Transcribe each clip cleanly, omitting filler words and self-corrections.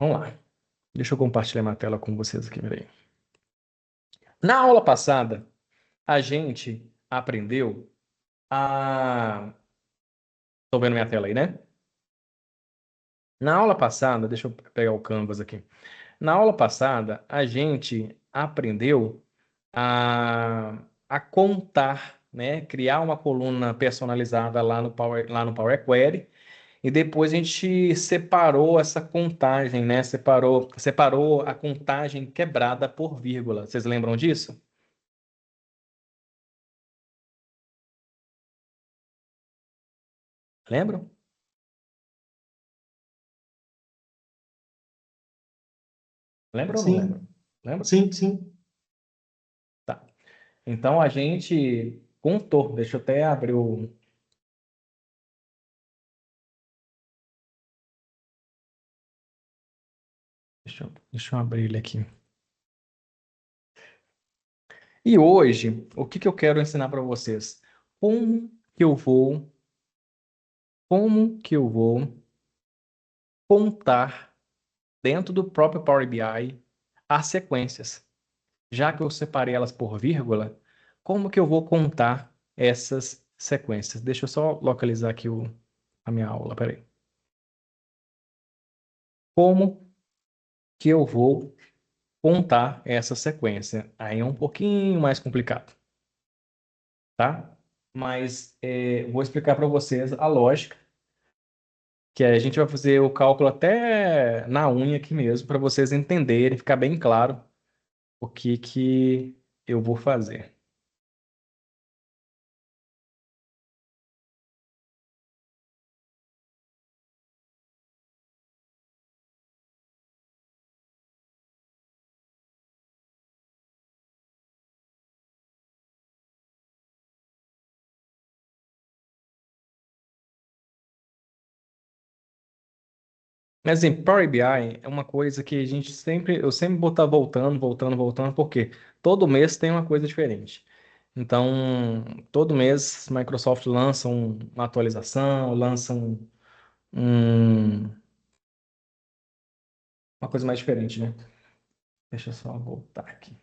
Vamos lá. Deixa eu compartilhar minha tela com vocês aqui, peraí. Na aula passada, a gente aprendeu a... Estão vendo minha tela aí, né? Na aula passada, deixa eu pegar o Canvas aqui. Na aula passada, a gente aprendeu a contar, né? Criar uma coluna personalizada lá no Power Query. E depois a gente separou essa contagem, né? Separou a contagem quebrada por vírgula. Vocês lembram disso? Lembram? Lembram ou não Sim, lembram? Lembra? sim, sim. Tá. Então a gente contou. Deixa eu até abrir o. Deixa eu abrir ele aqui. E hoje, o que que eu quero ensinar para vocês? Como que eu vou, como que eu vou contar dentro do próprio Power BI as sequências. Já que eu separei elas por vírgula, como que eu vou contar essas sequências? Deixa eu só localizar aqui a minha aula, peraí. Como que eu vou contar essa sequência? Aí é um pouquinho mais complicado, tá? Mas vou explicar para vocês a lógica, que a gente vai fazer o cálculo até na unha aqui mesmo, para vocês entenderem, ficar bem claro o que que eu vou fazer. Mas assim, Power BI é uma coisa que eu sempre vou estar voltando, voltando, voltando, porque todo mês tem uma coisa diferente. Então, todo mês Microsoft lança uma atualização, lança um- uma coisa mais diferente, né? Deixa eu só voltar aqui.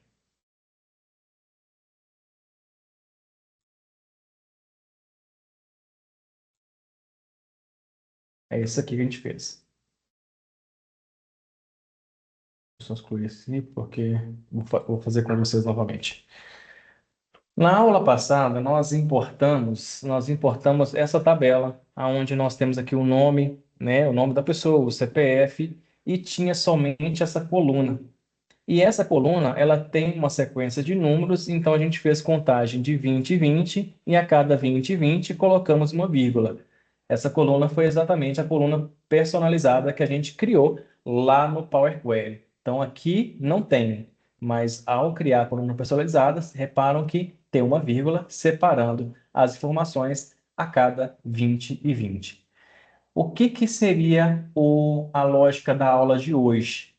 É isso aqui que a gente fez. Deixa eu só excluir esse, porque vou fazer com vocês novamente. Na aula passada, nós importamos essa tabela, onde nós temos aqui o nome, né, o nome da pessoa, o CPF, e tinha somente essa coluna. E essa coluna, ela tem uma sequência de números, então a gente fez contagem de 20 em 20, e a cada 20 em 20 colocamos uma vírgula. Essa coluna foi exatamente a coluna personalizada que a gente criou lá no Power Query. Então aqui não tem, mas ao criar a coluna personalizada, reparam que tem uma vírgula separando as informações a cada 20 e 20. O que que seria a lógica da aula de hoje?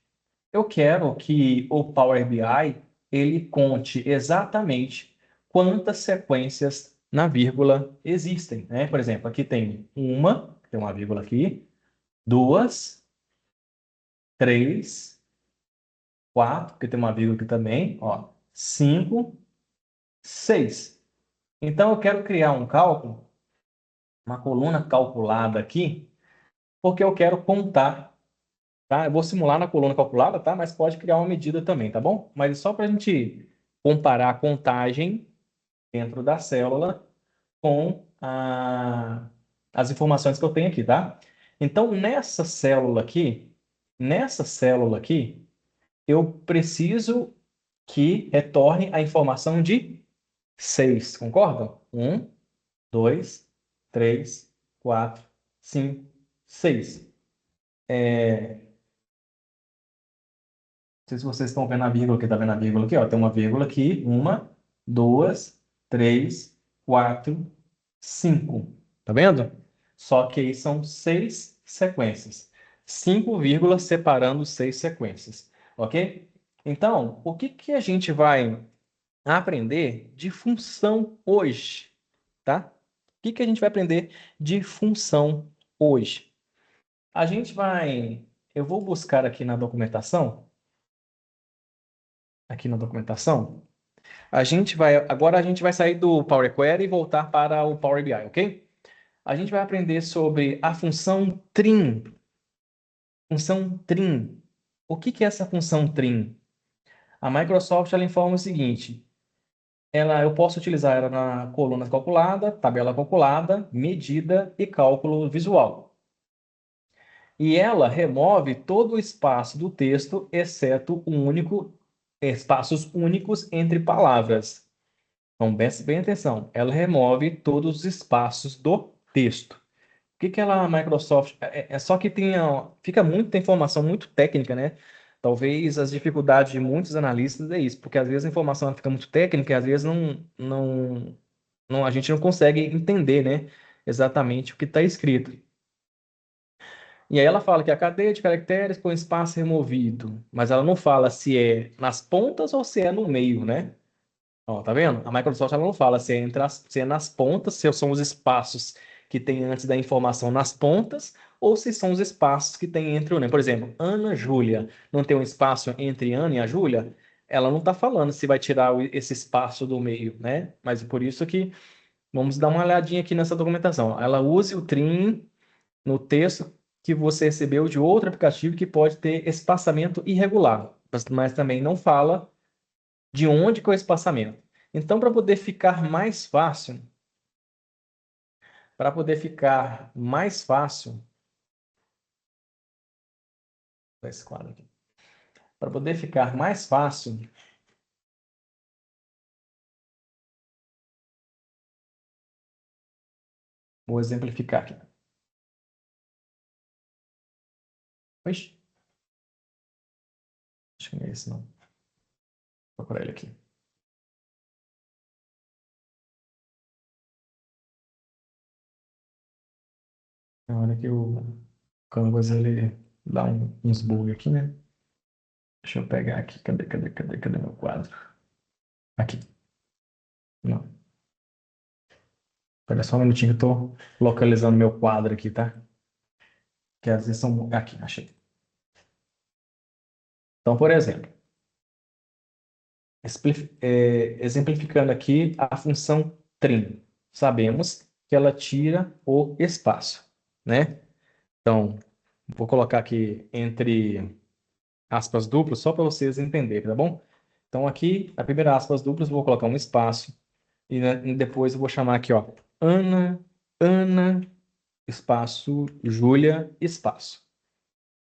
Eu quero que o Power BI ele conte exatamente quantas sequências na vírgula existem, né? Por exemplo, aqui tem uma vírgula aqui, duas, três, quatro, que tem uma vírgula aqui também, ó, cinco, seis. Então eu quero criar um cálculo, uma coluna calculada aqui, porque eu quero contar, tá? Eu vou simular na coluna calculada, tá? Mas pode criar uma medida também, tá bom? Mas é só para a gente comparar a contagem dentro da célula com as informações que eu tenho aqui, tá? Então, nessa célula aqui, eu preciso que retorne a informação de 6, concordam? 1, 2, 3, 4, 5, 6. Não sei se vocês estão vendo a vírgula aqui, tá vendo a vírgula aqui, ó. Tem uma vírgula aqui, 1, 2, 3, 4, 5. Tá vendo? Só que aí são 6 sequências. 5 vírgulas separando 6 sequências. Ok? Então, o que que a gente vai aprender de função hoje? Tá? O que que a gente vai aprender de função hoje? A gente vai. eu vou buscar aqui na documentação, agora a gente vai sair do Power Query e voltar para o Power BI, ok? A gente vai aprender sobre a função trim. Função trim. O que que é essa função trim? A Microsoft ela informa o seguinte: eu posso utilizar ela na coluna calculada, tabela calculada, medida e cálculo visual. E ela remove todo o espaço do texto, exceto espaços únicos entre palavras. Então, preste bem atenção. Ela remove todos os espaços do texto. O que que ela, a Microsoft... só que fica muita informação muito técnica, né? Talvez as dificuldades de muitos analistas é isso, porque às vezes a informação ela fica muito técnica e às vezes a gente não consegue entender, né, exatamente o que está escrito. E aí ela fala que a cadeia de caracteres com espaço removido, mas ela não fala se é nas pontas ou se é no meio, né? Ó, tá vendo? A Microsoft ela não fala se é nas pontas, se são os espaços que tem antes da informação nas pontas, ou se são os espaços que tem entre o nome. Por exemplo, Ana Júlia, não tem um espaço entre Ana e a Júlia? Ela não está falando se vai tirar esse espaço do meio, né? Mas é por isso que vamos dar uma olhadinha aqui nessa documentação. Ela use o trim no texto que você recebeu de outro aplicativo que pode ter espaçamento irregular, mas também não fala de onde que é o espaçamento. Então, para poder ficar mais fácil, esse quadro aqui, para poder ficar mais fácil, vou exemplificar aqui. Oixi, acho que não é esse não. Vou procurar ele aqui. Na hora que o Canvas ele dá uns bug aqui, né? Deixa eu pegar aqui. Cadê meu quadro? Aqui. Não. Espera só um minutinho que eu tô localizando meu quadro aqui, tá? Que às vezes são... Aqui, achei. Então, por exemplo, exemplificando aqui a função trim. Sabemos que ela tira o espaço, né? Então, vou colocar aqui entre aspas duplas só para vocês entenderem, tá bom? Então, aqui, a primeira aspas duplas, eu vou colocar um espaço e, né, e depois eu vou chamar aqui, ó, Ana, espaço, Júlia, espaço.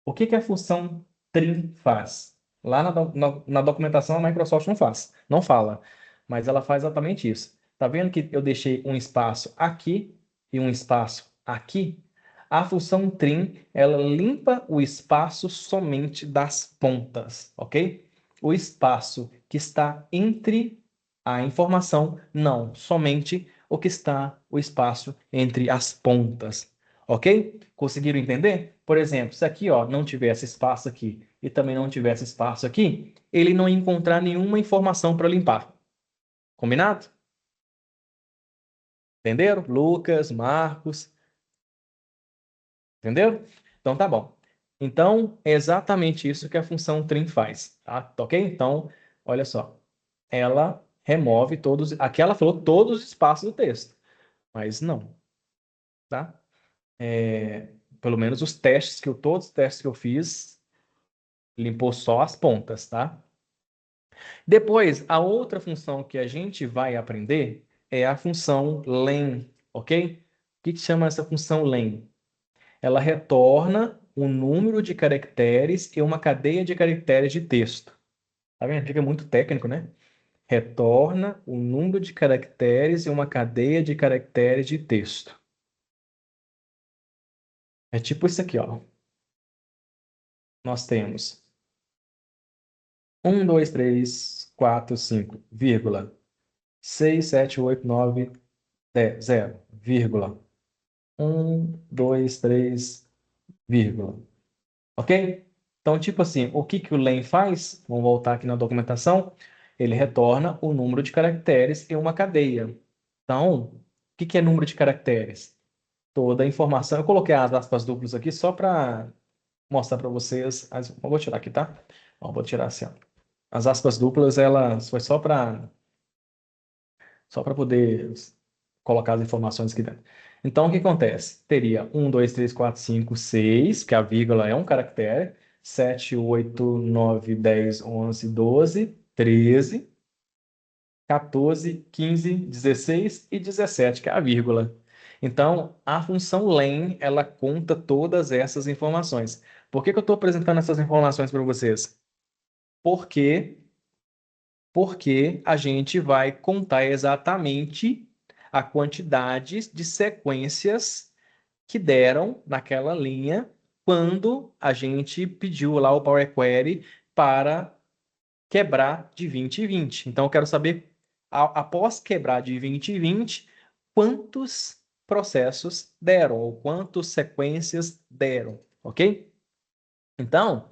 O que que a função trim faz? Lá na documentação a Microsoft não faz, não fala, mas ela faz exatamente isso. Tá vendo que eu deixei um espaço aqui e um espaço aqui? A função trim, ela limpa o espaço somente das pontas, ok? O espaço que está entre a informação, não, somente o espaço entre as pontas. Ok? Conseguiram entender? Por exemplo, se aqui ó, não tivesse espaço aqui e também não tivesse espaço aqui, ele não ia encontrar nenhuma informação para limpar. Combinado? Entenderam? Lucas, Marcos, entenderam? Então tá bom. Então, é exatamente isso que a função trim faz, tá? Ok? Então, olha só. Ela remove todos... Aqui ela falou todos os espaços do texto, mas não, tá? Pelo menos todos os testes que eu fiz, limpou só as pontas, tá? Depois, a outra função que a gente vai aprender é a função len, ok? O que chama essa função len? Ela retorna um número de caracteres e uma cadeia de caracteres de texto. Tá vendo? Fica muito técnico, né? Retorna um número de caracteres e uma cadeia de caracteres de texto. É tipo isso aqui, ó. Nós temos 1, 2, 3, 4, 5, vírgula, 6, 7, 8, 9, 10, 0, vírgula, 1, 2, 3, vírgula. Ok? Então, tipo assim, o que que o len faz? Vamos voltar aqui na documentação. Ele retorna o número de caracteres em uma cadeia. Então, o que que é número de caracteres? Toda a informação. Eu coloquei as aspas duplas aqui só para mostrar para vocês. Eu vou tirar aqui, tá? Ó, vou tirar assim, ó. As aspas duplas, elas foi só para poder colocar as informações aqui dentro. Então, o que acontece? Teria 1, 2, 3, 4, 5, 6, que a vírgula é um caractere, 7, 8, 9, 10, 11, 12, 13, 14, 15, 16 e 17, que é a vírgula. Então, a função len, ela conta todas essas informações. Por que que eu estou apresentando essas informações para vocês? Porque porque a gente vai contar exatamente a quantidade de sequências que deram naquela linha quando a gente pediu lá o Power Query para quebrar de 20 em 20. Então, eu quero saber, após quebrar de 20 em 20, quantos processos deram, ou quantas sequências deram, ok? Então,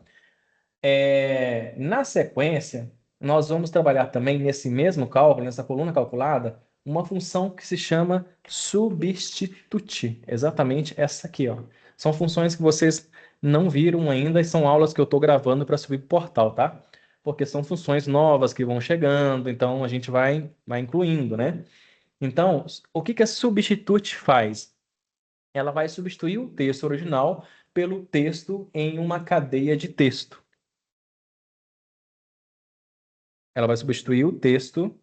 na sequência, nós vamos trabalhar também nesse mesmo cálculo, nessa coluna calculada, uma função que se chama substitute. Exatamente essa aqui, ó. São funções que vocês não viram ainda e são aulas que eu estou gravando para subir para o portal, tá? Porque são funções novas que vão chegando, então a gente vai incluindo, né? Então, o que que a substitute faz? Ela vai substituir o texto original pelo texto em uma cadeia de texto. Ela vai substituir o texto,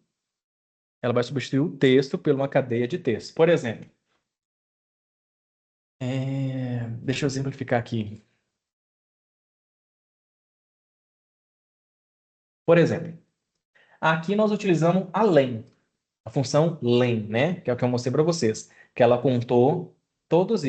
ela vai substituir o texto por uma cadeia de texto. Por exemplo, deixa eu exemplificar aqui. Por exemplo, aqui nós utilizamos a len, a função len, né? Que é o que eu mostrei para vocês, que ela contou todas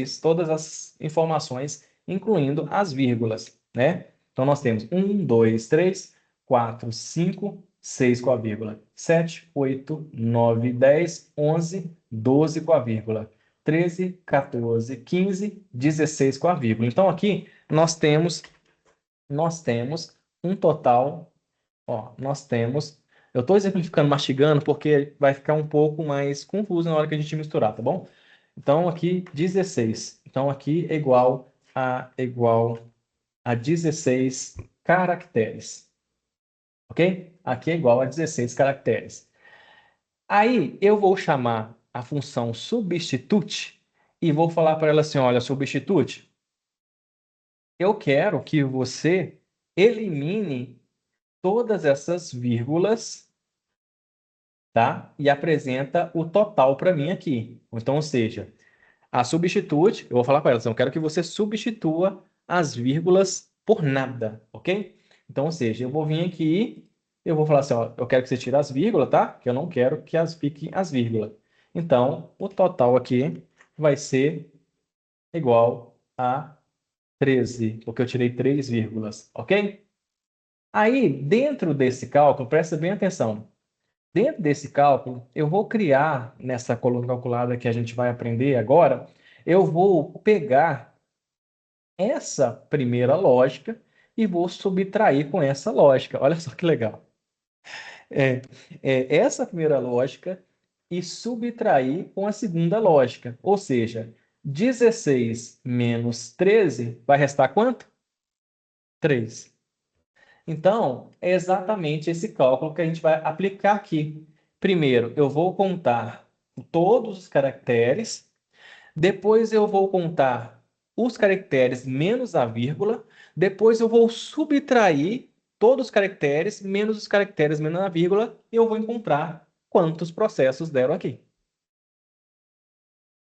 as informações, incluindo as vírgulas, né? Então nós temos 1, 2, 3, 4, 5, 6 com a vírgula, 7, 8, 9, 10, 11, 12 com a vírgula, 13, 14, 15, 16 com a vírgula. Então aqui nós temos um total. Ó, nós temos. Eu estou exemplificando mastigando porque vai ficar um pouco mais confuso na hora que a gente misturar, tá bom? Então, aqui 16. Então, aqui é igual a 16 caracteres. Ok? Aqui é igual a 16 caracteres. Aí, eu vou chamar a função substitute e vou falar para ela assim: olha, substitute, eu quero que você elimine todas essas vírgulas, tá? E apresenta o total para mim aqui. Então, ou seja, a substitute, eu vou falar para ela, assim, eu quero que você substitua as vírgulas por nada, ok? Então, ou seja, eu vou vir aqui, eu vou falar assim, ó, eu quero que você tire as vírgulas, tá? Que eu não quero que fiquem as vírgulas. Então, o total aqui vai ser igual a 13, porque eu tirei 3 vírgulas, ok? Aí, dentro desse cálculo, presta bem atenção. Dentro desse cálculo, eu vou criar, nessa coluna calculada que a gente vai aprender agora, eu vou pegar essa primeira lógica e vou subtrair com essa lógica. Olha só que legal. É, essa primeira lógica e subtrair com a segunda lógica. Ou seja, 16 menos 13 vai restar quanto? 3. Então, é exatamente esse cálculo que a gente vai aplicar aqui. Primeiro, eu vou contar todos os caracteres, depois eu vou contar os caracteres menos a vírgula, depois eu vou subtrair todos os caracteres menos os caracteres menos a vírgula e eu vou encontrar quantos processos deram aqui.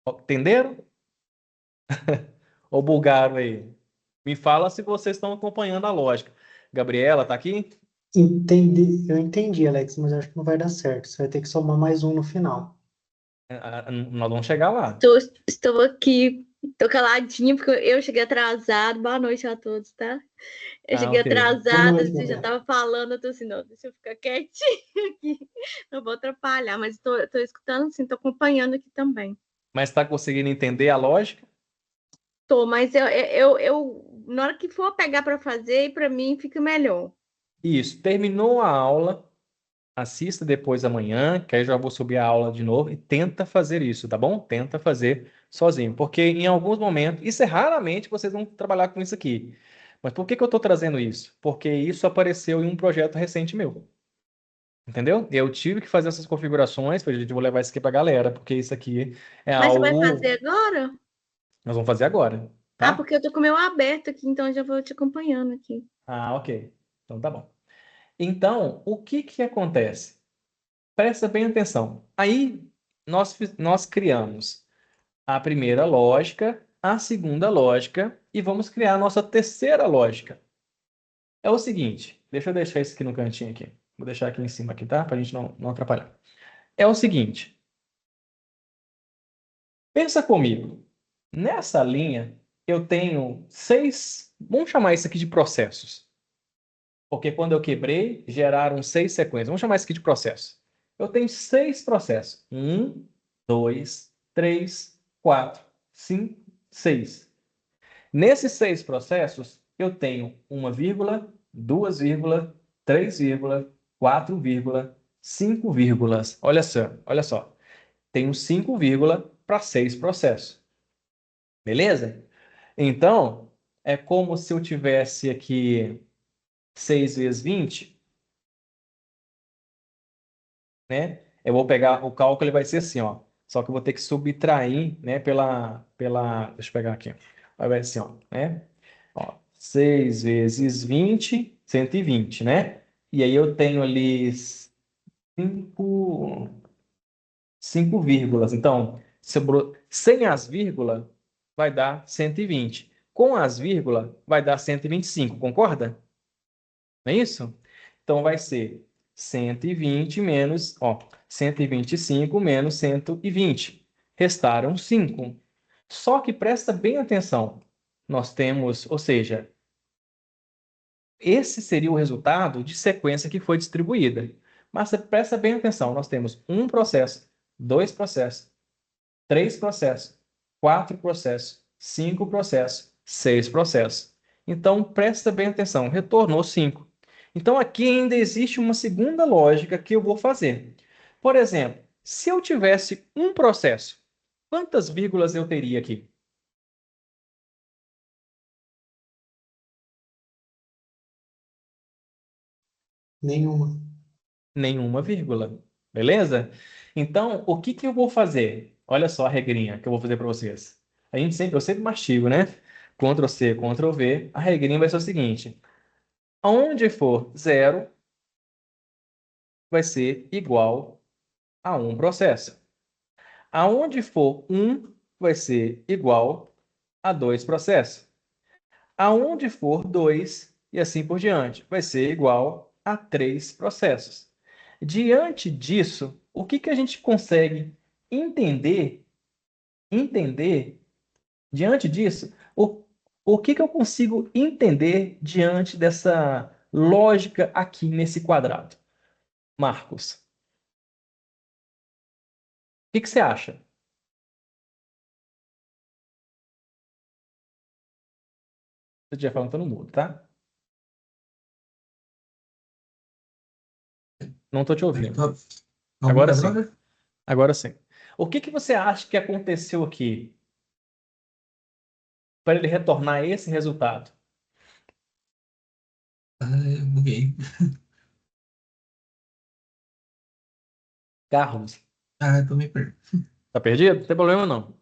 Entenderam? Ou bugaram aí? Me fala se vocês estão acompanhando a lógica. Gabriela, tá aqui? Eu entendi, Alex, mas acho que não vai dar certo. Você vai ter que somar mais um no final. Nós vamos chegar lá. Estou aqui, tô caladinha porque eu cheguei atrasado. Boa noite a todos, tá? Eu Ah, cheguei ok. Boa atrasada, noite, você já Gabriel. estava falando, eu tô assim, não, deixa eu ficar quietinha aqui, não vou atrapalhar, mas tô escutando sim, tô acompanhando aqui também. Mas está conseguindo entender a lógica? Tô, mas na hora que for pegar para fazer, para mim fica melhor. Isso. Terminou a aula, assista depois amanhã, que aí eu já vou subir a aula de novo e tenta fazer isso, tá bom? Tenta fazer sozinho, porque em alguns momentos, isso é raramente vocês vão trabalhar com isso aqui, Mas por que que eu estou trazendo isso? Porque isso apareceu em um projeto recente meu. Entendeu? Eu tive que fazer essas configurações, falei, gente, eu vou levar isso aqui para a galera, porque isso aqui é Mas você vai algo fazer agora? nós vamos fazer agora, Ah, tá? porque eu tô com o meu aberto aqui, então eu já vou te acompanhando aqui. Ah, ok. Então tá bom. Então, o que que acontece? Presta bem atenção. Aí nós criamos a primeira lógica, a segunda lógica e vamos criar a nossa terceira lógica. É o seguinte, deixa eu deixar isso aqui no cantinho aqui. Vou deixar aqui em cima aqui, tá? Para a gente não atrapalhar. É o seguinte, pensa comigo. Nessa linha, eu tenho 6, vamos chamar isso aqui de processos. Porque quando eu quebrei, geraram 6 sequências. Vamos chamar isso aqui de processo. Eu tenho 6 processos. 1, 2, 3, 4, 5, 6. Nesses 6 processos, eu tenho uma vírgula, 2 vírgulas, 3 vírgulas, 4 vírgulas, 5 vírgulas. Olha só. Tenho 5 vírgulas para 6 processos. Beleza? Então, é como se eu tivesse aqui 6 vezes 20, né? Eu vou pegar o cálculo, ele vai ser assim, ó. Só que eu vou ter que subtrair, né, deixa eu pegar aqui. Vai ser assim, ó, né? Ó, 6 vezes 20, 120, né? E aí eu tenho ali 5 vírgulas. Então, sobrou, sem as vírgulas, vai dar 120. Com as vírgulas, vai dar 125, concorda? Não é isso? Então, vai ser 120 menos, ó, 125 menos 120. Restaram 5. Só que presta bem atenção. Nós temos, ou seja, esse seria o resultado de sequência que foi distribuída. Mas você presta bem atenção, nós temos um processo, dois processos, 3 processos, 4 processos, 5 processos, 6 processos. Então, presta bem atenção, retornou 5. Então, aqui ainda existe uma segunda lógica que eu vou fazer. Por exemplo, se eu tivesse um processo, quantas vírgulas eu teria aqui? Nenhuma. Nenhuma vírgula. Beleza? Então, o que que eu vou fazer? Olha só a regrinha que eu vou fazer para vocês. Eu sempre mastigo, né? Ctrl C, Ctrl V. A regrinha vai ser o seguinte: onde for zero, vai ser igual a um processo. Aonde for 1, vai ser igual a 2 processos. Aonde for 2, e assim por diante, vai ser igual a 3 processos. Diante disso, o que que a gente consegue entender diante disso? O que que eu consigo entender diante dessa lógica aqui nesse quadrado? Marcos, o que que você acha? Se você estiver falando, tô no mudo, tá? Não estou te ouvindo. Tá ouvindo Agora sim. agora? Agora sim. O que que você acha que aconteceu aqui para ele retornar esse resultado? Buguei. Carlos, Tô me perdendo. tá perdido? Não tem problema não.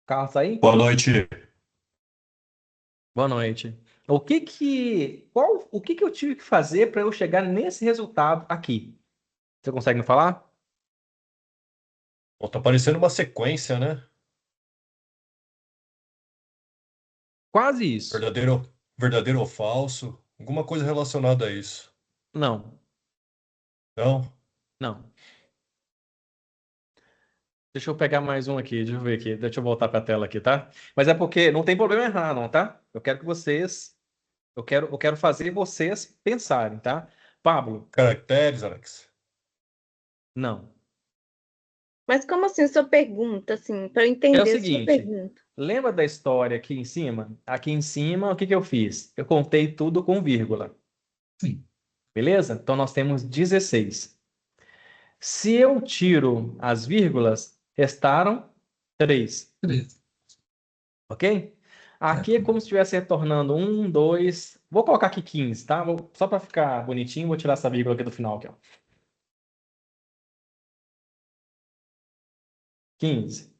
Carlos, tá aí? Boa noite. Boa noite. O que que eu tive que fazer para eu chegar nesse resultado aqui? Você consegue me falar? Bom, tá parecendo uma sequência, né? Quase isso. Verdadeiro ou falso? Alguma coisa relacionada a isso. Não, Não? não. Deixa eu pegar mais um aqui, deixa eu ver aqui. Deixa eu voltar para a tela aqui, tá? Mas é porque não tem problema errar, não, tá? Eu quero fazer vocês pensarem, tá? Pablo, Caracteres, Alex? não. Mas como assim, sua pergunta, assim, para eu É o entender a sua seguinte, pergunta? lembra da história aqui em cima? Aqui em cima, o que que eu fiz? Eu contei tudo com vírgula, Sim, beleza? Então nós temos 16. Se eu tiro as vírgulas, restaram 3, beleza. ok? Aqui é como se estivesse retornando 1, 2. Vou colocar aqui 15, tá? Só para ficar bonitinho, vou tirar essa vírgula aqui do final, aqui, ó. 15.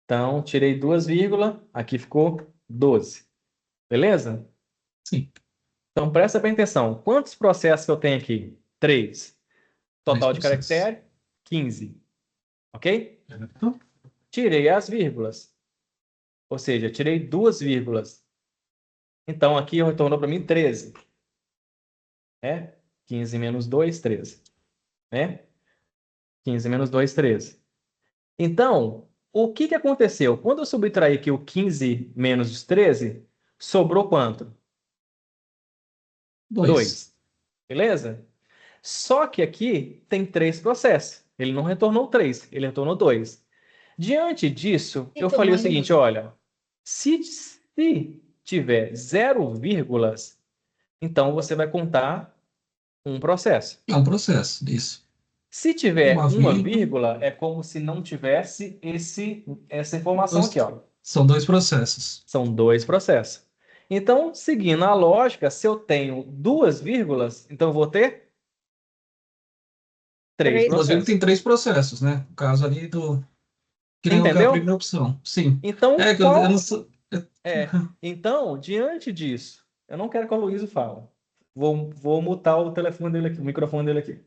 Então, tirei 2 vírgulas, aqui ficou 12. Beleza? Sim, Então, presta bem atenção. Quantos processos que eu tenho aqui? 3. 3 Total de processos. caractere, 15. Ok? Certo? Tirei as vírgulas. Ou seja, tirei 2 vírgulas. Então, aqui retornou para mim 13. Né? 15 menos 2, 13. Né? 15 menos 2, 13. Então, o que que aconteceu? Quando eu subtraí aqui o 15 menos os 13, sobrou quanto? 2. 2. Beleza? Só que aqui tem 3 processos. Ele não retornou 3, ele retornou 2. Diante disso, eu falei o seguinte, olha, se tiver 0 vírgulas, então você vai contar um processo. É um processo, isso. Se tiver Uma uma vírgula. vírgula, é como se não tivesse essa informação aqui, ó. São 2 processos. São 2 processos. Então, seguindo a lógica, se eu tenho 2 vírgulas, então eu vou ter 3 Três. Inclusive, processos. tem 3 processos, né? No caso ali do. Que nem a Entendeu? primeira opção. Sim. Então, É que eu não sou. Então, diante disso, eu não quero que o Luiz fale. Vou mutar o telefone dele aqui, o microfone dele aqui.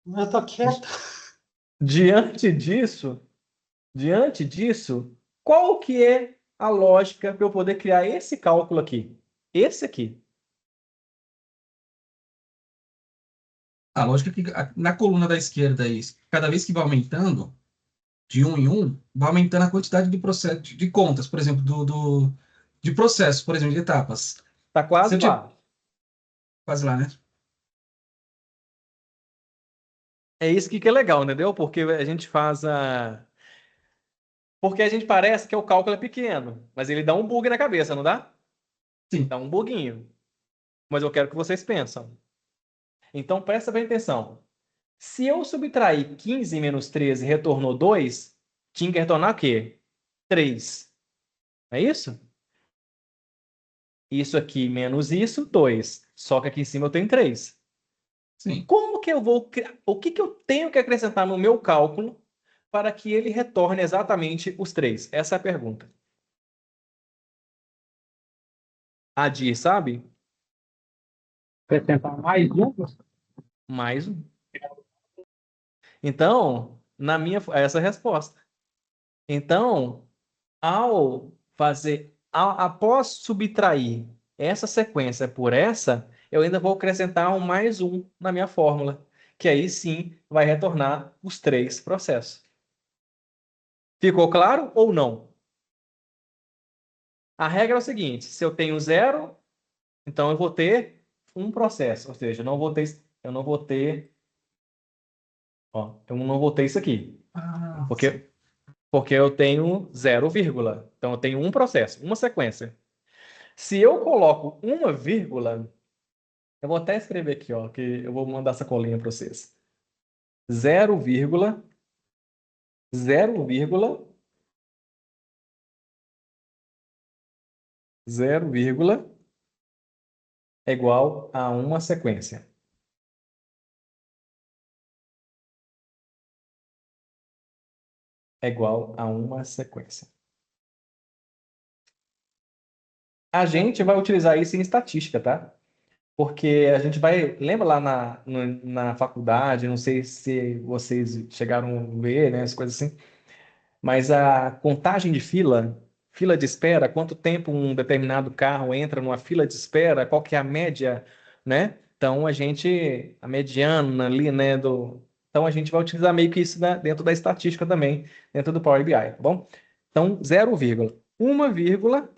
Eu tô quieto. Diante disso, qual que é a lógica para eu poder criar esse cálculo aqui? Esse aqui. A lógica é que na coluna da esquerda aí, cada vez que vai aumentando, de um em um, vai aumentando a quantidade de processo, de contas, por exemplo, de processos, por exemplo, de etapas. Tá Se quase eu te- lá. Quase lá, né? É isso que é legal, entendeu? Porque a gente faz a. Porque a gente parece que o cálculo é pequeno, mas ele dá um bug na cabeça, não dá? Sim. Dá um buguinho. Mas eu quero que vocês pensem. Então presta bem atenção. Se eu subtrair 15 menos 13 e retornou 2, tinha que retornar o quê? 3. É isso? Isso aqui menos isso, 2. Só que aqui em cima eu tenho 3. Sim. Como que eu vou criar? O que que eu tenho que acrescentar no meu cálculo para que ele retorne exatamente os 3? Essa é a pergunta. A Dir, sabe? Acrescentar mais um? Mais um. Então, essa é a resposta. Então, após subtrair essa sequência por essa, eu ainda vou acrescentar um mais um na minha fórmula, que aí sim vai retornar os 3 processos. Ficou claro ou não? A regra é o seguinte: se eu tenho 0, então eu vou ter um processo, ou seja, eu não vou ter isso aqui, Ah, porque eu tenho 0, vírgula. Então eu tenho um processo, uma sequência. Se eu coloco uma vírgula, eu vou até escrever aqui, ó, que eu vou mandar essa colinha para vocês. 0, 0, 0, é igual a uma sequência. É igual a uma sequência. A gente vai utilizar isso em estatística, tá? Porque a gente vai. Lembra lá na faculdade, não sei se vocês chegaram a ver, né, as coisas assim, mas a contagem de fila de espera, quanto tempo um determinado carro entra numa fila de espera, qual que é a média, né? Então a mediana ali, né, então a gente vai utilizar meio que isso dentro da estatística também, dentro do Power BI, tá bom? Então, 0, uma vírgula,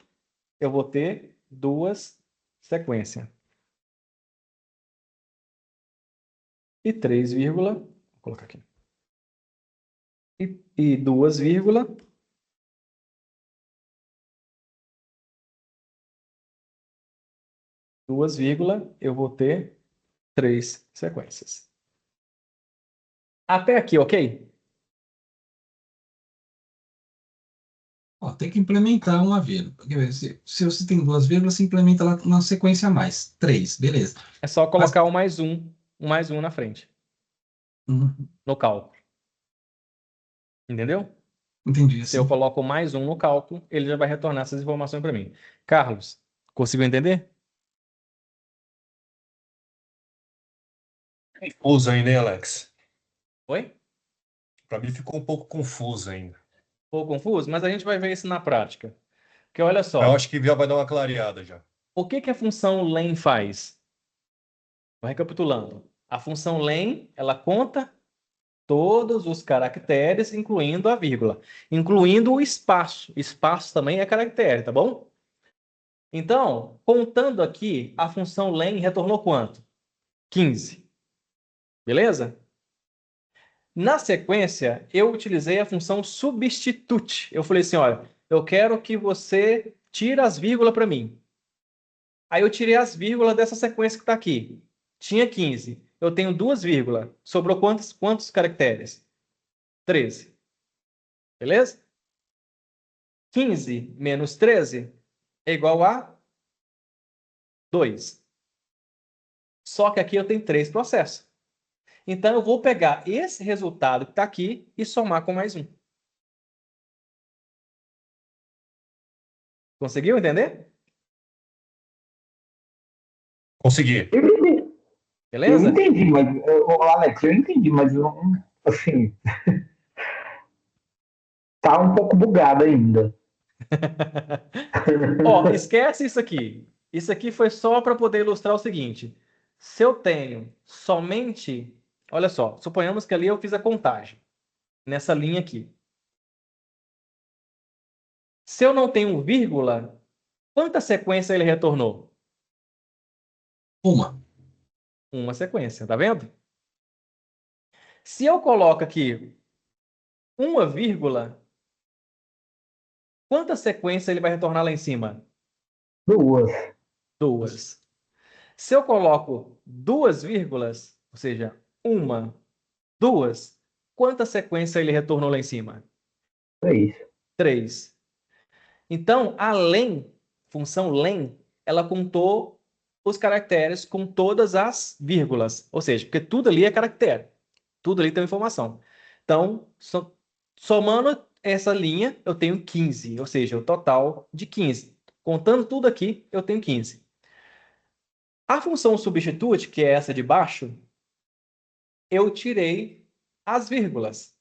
eu vou ter duas sequências. E 3, vou colocar aqui. E 2, eu vou ter 3 sequências. Até aqui, ok? ó, tem que implementar uma vírgula. Porque se você tem duas vírgulas, você implementa lá na sequência a mais. 3, beleza. É só colocar um mais um na frente, Uhum, no cálculo. Entendeu? entendi, Se eu assim. coloco mais um no cálculo, ele já vai retornar essas informações para mim. Carlos, conseguiu entender? Confuso ainda, hein, Alex? Oi? Para mim ficou um pouco confuso ainda. Ficou confuso? Mas a gente vai ver isso na prática. Porque olha Eu só, acho que já vai dar uma clareada já. o que que a função len faz? Vou recapitulando. A função len, ela conta todos os caracteres, incluindo a vírgula, incluindo o espaço. Espaço também é caractere, tá bom? Então, contando aqui, a função len retornou quanto? 15. Beleza? Na sequência, eu utilizei a função substitute. Eu falei assim, olha, eu quero que você tire as vírgulas para mim. Aí eu tirei as vírgulas dessa sequência que está aqui. Tinha 15. Eu tenho duas vírgulas. Sobrou quantos caracteres? 13. Beleza? 15 menos 13 é igual a 2. Só que aqui eu tenho 3 processos. Então, eu vou pegar esse resultado que está aqui e somar com mais um. Conseguiu entender? Consegui. Eu entendi, eu Beleza? entendi, mas, ô, Alex, eu entendi, mas assim, tá um pouco bugado ainda. Ó, esquece isso aqui. Isso aqui foi só para poder ilustrar o seguinte. Se eu tenho somente... Olha só, suponhamos que ali eu fiz a contagem. Nessa linha aqui. Se eu não tenho vírgula, quanta sequência ele retornou? Uma. Uma sequência, tá vendo? Se eu coloco aqui uma vírgula, quanta sequência ele vai retornar lá em cima? Duas. Duas. Se eu coloco duas vírgulas, ou seja, uma, duas, quanta sequência ele retornou lá em cima? Três. 3. Então, a len, função len, ela contou os caracteres com todas as vírgulas. Ou seja, porque tudo ali é caractere. Tudo ali tem informação. Então, somando essa linha, eu tenho 15. Ou seja, o total de 15. Contando tudo aqui, eu tenho 15. A função substitute, que é essa de baixo, eu tirei as vírgulas,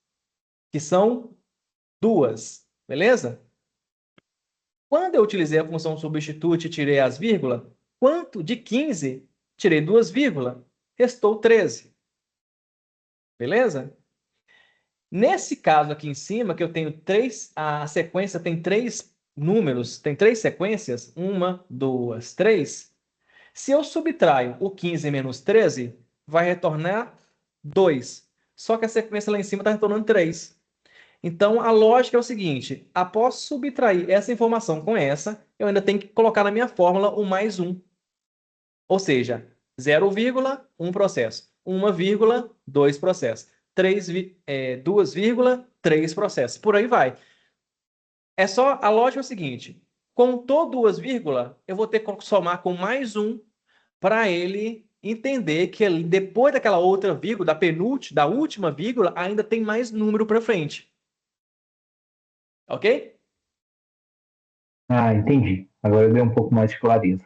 que são duas. Beleza? Quando eu utilizei a função substitute e tirei as vírgulas, quanto de 15, tirei duas vírgulas, restou 13. Beleza? Nesse caso aqui em cima, que eu tenho a sequência tem 3 números, tem 3 sequências, 1, 2, 3. Se eu subtraio o 15 menos 13, vai retornar 2. Só que a sequência lá em cima está retornando 3. Então, a lógica é o seguinte: após subtrair essa informação com essa, eu ainda tenho que colocar na minha fórmula o mais 1. Ou seja, 0,1 processo, 1, 2 processos, 2, 3 processos. Por aí vai. A lógica é o seguinte: contou 2 vírgulas, eu vou ter que somar com mais 1 para ele entender que depois daquela outra vírgula, da última vírgula, ainda tem mais número para frente. Ok? Ah, entendi. Agora deu um pouco mais de clareza.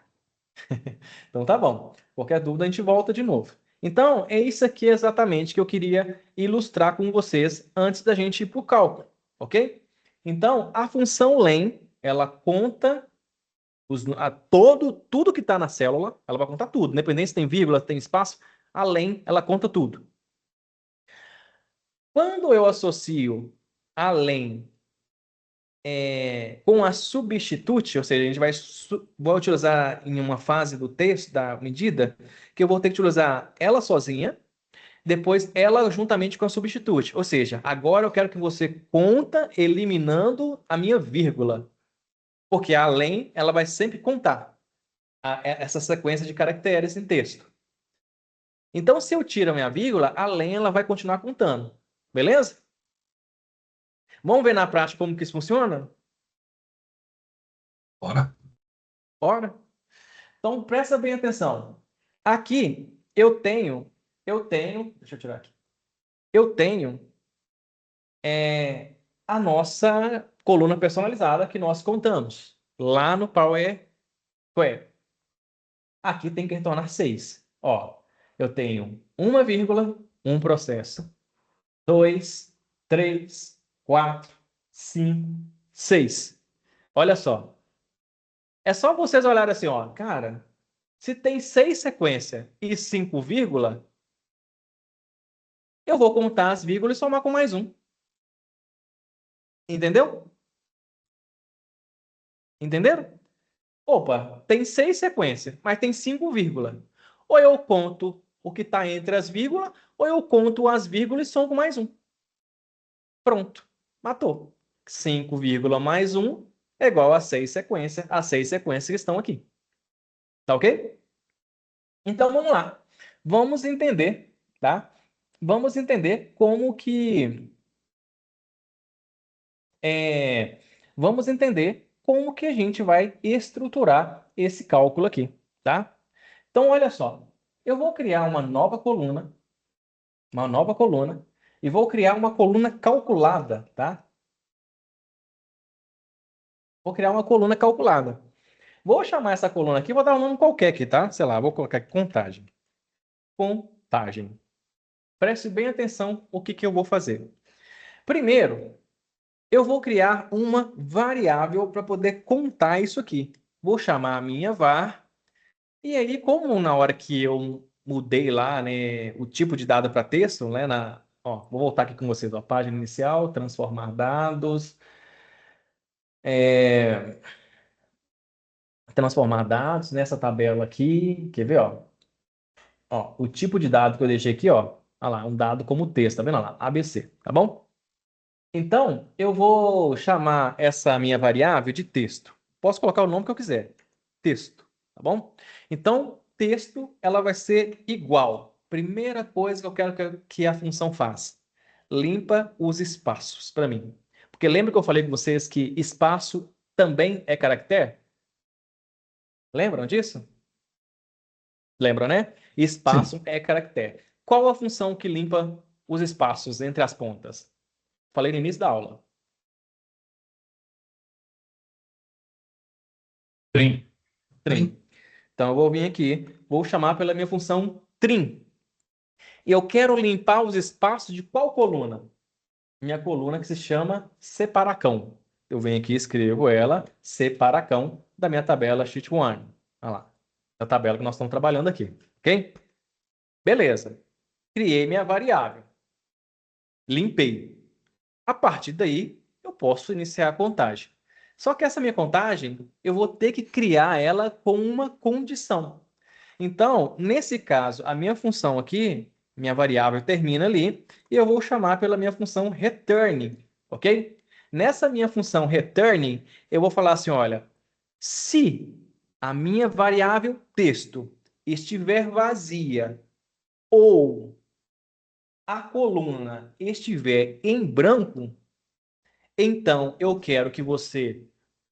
Então tá bom. Qualquer dúvida a gente volta de novo. Então, é isso aqui exatamente que eu queria ilustrar com vocês antes da gente ir para o cálculo, ok? Então, a função len, ela conta tudo que está na célula, ela vai contar tudo, independente se tem vírgula, se tem espaço, a len, ela conta tudo. Quando eu associo a len com a substitute, ou seja, a gente vai utilizar em uma fase do texto, da medida, que eu vou ter que utilizar ela sozinha, depois ela juntamente com a substitute. Ou seja, agora eu quero que você conta eliminando a minha vírgula, porque a len, ela vai sempre contar essa sequência de caracteres em texto. Então, se eu tiro a minha vírgula, a len ela vai continuar contando. Beleza? Vamos ver na prática como que isso funciona? Bora. Bora? Então, presta bem atenção. Aqui, eu tenho, deixa eu tirar aqui. Eu tenho a nossa coluna personalizada que nós contamos lá no Power Query. Aqui tem que retornar 6. Ó, eu tenho uma vírgula, um processo, 2, 3, 4, 5, 6. Olha só. É só vocês olharem assim, ó. Cara, se tem 6 sequências e 5 vírgula, eu vou contar as vírgulas e somar com mais um. Entendeu? Entenderam? Opa, tem 6 sequências, mas tem 5 vírgulas. Ou eu conto o que está entre as vírgulas, ou eu conto as vírgulas e somo com mais um. Pronto, matou. 5 vírgula mais 1 é igual a 6 sequências, as 6 sequências que estão aqui. Tá ok? Então, vamos lá. Vamos entender, tá? Vamos entender como que... vamos entender como que a gente vai estruturar esse cálculo aqui, tá? Então, olha só. Eu vou criar uma nova coluna, e vou criar uma coluna calculada, tá? Vou criar uma coluna calculada. Vou chamar essa coluna aqui, vou dar um nome qualquer aqui, tá? Sei lá, vou colocar aqui contagem. Contagem. Preste bem atenção o que eu vou fazer. Primeiro, eu vou criar uma variável para poder contar isso aqui. Vou chamar a minha var. E aí, como na hora que eu mudei lá, né, o tipo de dado para texto, né, vou voltar aqui com vocês, ó, página inicial, transformar dados, transformar dados nessa tabela aqui, quer ver, ó? Ó, o tipo de dado que eu deixei aqui, ó, olha lá, um dado como texto, tá vendo lá? ABC, tá bom? Então, eu vou chamar essa minha variável de texto. Posso colocar o nome que eu quiser. Texto, tá bom? Então, texto, ela vai ser igual. Primeira coisa que eu quero que a função faça. Limpa os espaços para mim. Porque lembra que eu falei com vocês que espaço também é caractere? Lembram disso? Lembram, né? Espaço Sim. é caractere. Qual a função que limpa os espaços entre as pontas? Falei no início da aula. Trim. Trim. Então, eu vou vir aqui, vou chamar pela minha função trim. E eu quero limpar os espaços de qual coluna? Minha coluna que se chama separacão. Eu venho aqui e escrevo ela, separacão, da minha tabela sheet 1. Olha lá, a tabela que nós estamos trabalhando aqui. Ok? Beleza. Criei minha variável. Limpei. A partir daí, eu posso iniciar a contagem. Só que essa minha contagem, eu vou ter que criar ela com uma condição. Então, nesse caso, a minha função aqui, minha variável termina ali, e eu vou chamar pela minha função return, ok? Nessa minha função return, eu vou falar assim, olha, se a minha variável texto estiver vazia ou a coluna estiver em branco, então eu quero que você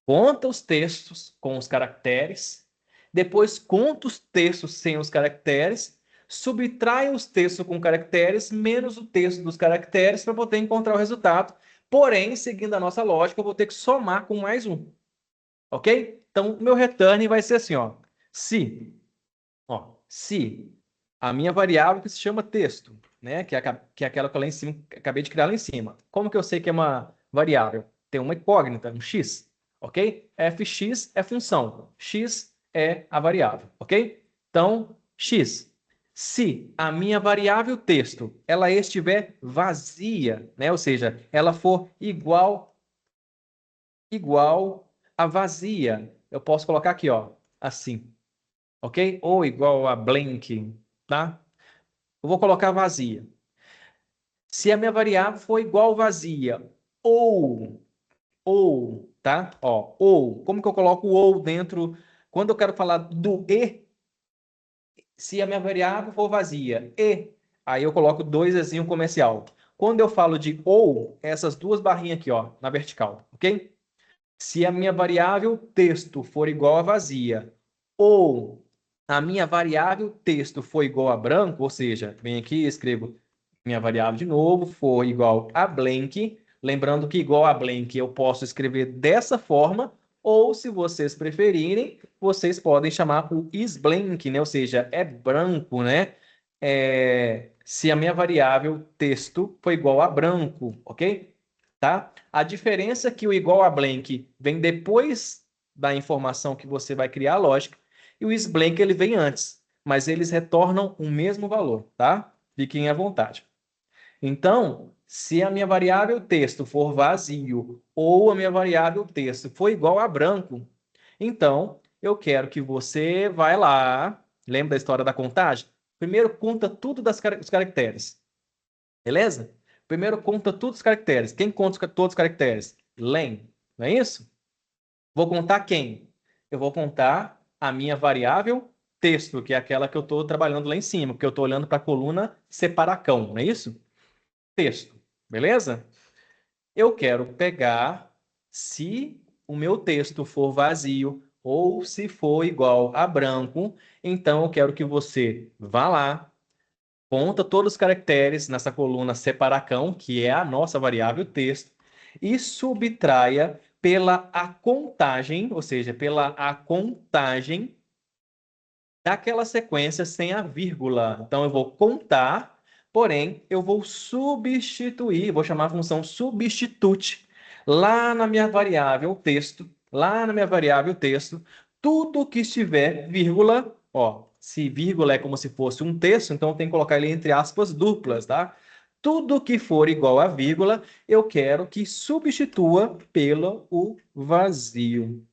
conta os textos com os caracteres, depois conta os textos sem os caracteres, subtrai os textos com caracteres, menos o texto dos caracteres, para poder encontrar o resultado. Porém, seguindo a nossa lógica, eu vou ter que somar com mais um. Ok? Então, o meu return vai ser assim, ó. Se a minha variável que se chama texto, né, que é aquela que eu lá em cima, acabei de criar lá em cima. Como que eu sei que é uma variável? Tem uma incógnita, um x. Ok? Fx é função, x é a variável, ok? Então, x. Se a minha variável texto ela estiver vazia, né? Ou seja, ela for igual a vazia, eu posso colocar aqui, ó, assim, ok? Ou igual a blank, tá? Eu vou colocar vazia. Se a minha variável for igual vazia ou, tá? Ó, ou, como que eu coloco o ou dentro? Quando eu quero falar do e, se a minha variável for vazia e, aí eu coloco 2 ezinho comercial. Quando eu falo de ou, essas duas barrinhas aqui, ó, na vertical, ok? Se a minha variável texto for igual a vazia, ou a minha variável texto for igual a branco, ou seja, venho aqui e escrevo minha variável de novo, for igual a blank, lembrando que igual a blank eu posso escrever dessa forma, ou se vocês preferirem, vocês podem chamar o isBlank, né? Ou seja, é branco, né? Se a minha variável texto for igual a branco, ok? Tá? A diferença é que o igual a blank vem depois da informação que você vai criar a lógica, e o isBlank ele vem antes, mas eles retornam o mesmo valor, tá? Fiquem à vontade. Então, se a minha variável texto for vazio ou a minha variável texto for igual a branco, então eu quero que você vá lá, lembra da história da contagem? Primeiro conta tudo dos caracteres, beleza? Primeiro conta todos os caracteres. Quem conta todos os caracteres? Len, não é isso? Vou contar quem? Eu vou contar a minha variável texto, que é aquela que eu estou trabalhando lá em cima, porque eu estou olhando para a coluna separacão, não é isso? Texto, beleza? Eu quero pegar se o meu texto for vazio ou se for igual a branco, então eu quero que você vá lá, conta todos os caracteres nessa coluna separacão, que é a nossa variável texto, e subtraia pela a contagem, ou seja, pela a contagem daquela sequência sem a vírgula. Então, eu vou contar, porém, eu vou substituir, vou chamar a função substitute lá na minha variável texto, tudo que estiver vírgula, ó, se vírgula é como se fosse um texto, então eu tenho que colocar ele entre aspas duplas, tá? Tudo que for igual a vírgula, eu quero que substitua pelo o vazio.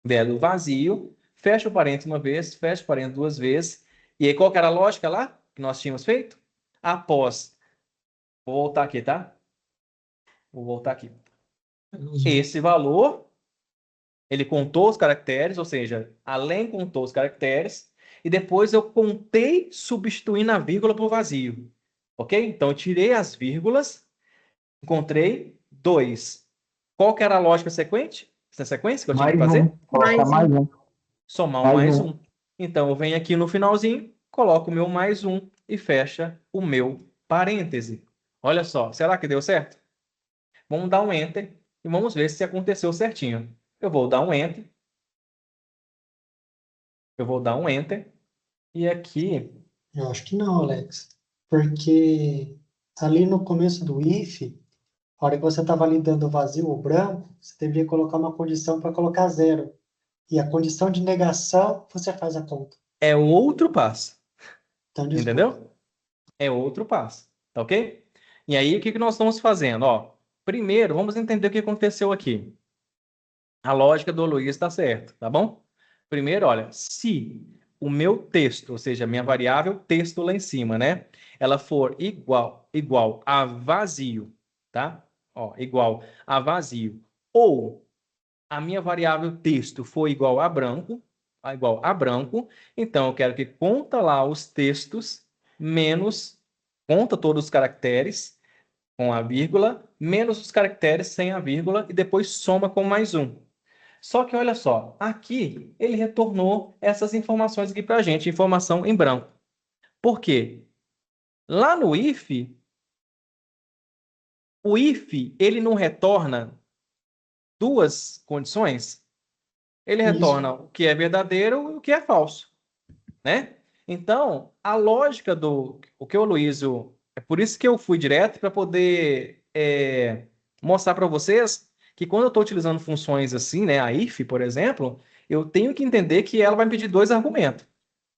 Belo vazio, fecha o parênteses uma vez, fecha o parênteses duas vezes. E aí, qual que era a lógica lá que nós tínhamos feito? Após, vou voltar aqui, tá? Vou voltar aqui. Esse valor, ele contou os caracteres, ou seja, além contou os caracteres, e depois eu contei substituindo a vírgula por vazio. Ok? Então, eu tirei as vírgulas, encontrei 2. Qual que era a lógica sequente? Essa sequência que eu tinha que Mais fazer? um. Coloca mais um. Somar um Mais mais um. um. Então, eu venho aqui no finalzinho, coloco o meu mais um e fecha o meu parêntese. Olha só, será que deu certo? Vamos dar um Enter e vamos ver se aconteceu certinho. Eu vou dar um Enter. Eu vou dar um Enter. E aqui, Eu acho que não, Alex. Porque ali no começo do if, a hora que você estava ali dando vazio ou branco, você deveria colocar uma condição para colocar zero. E a condição de negação, você faz a conta. é outro passo. Então, desculpa. Entendeu? É outro passo. Tá ok? E aí, o que que nós estamos fazendo? Ó, primeiro, vamos entender o que aconteceu aqui. A lógica do Luiz está certa, tá bom? Primeiro, olha, se o meu texto, ou seja, a minha variável texto lá em cima, né? Ela for igual a vazio, tá? Ó, igual a vazio. Ou a minha variável texto for igual a branco, então eu quero que conta lá os textos menos, conta todos os caracteres com a vírgula, menos os caracteres sem a vírgula e depois soma com mais um. Só que olha só, aqui ele retornou essas informações aqui para a gente, informação em branco. Por quê? Lá no if, o if ele não retorna duas condições. Ele Isso. retorna o que é verdadeiro e o que é falso, né? Então, a lógica do o que o Luísio, é por isso que eu fui direto para poder mostrar para vocês que quando eu estou utilizando funções assim, né, a if, por exemplo, eu tenho que entender que ela vai me pedir dois argumentos.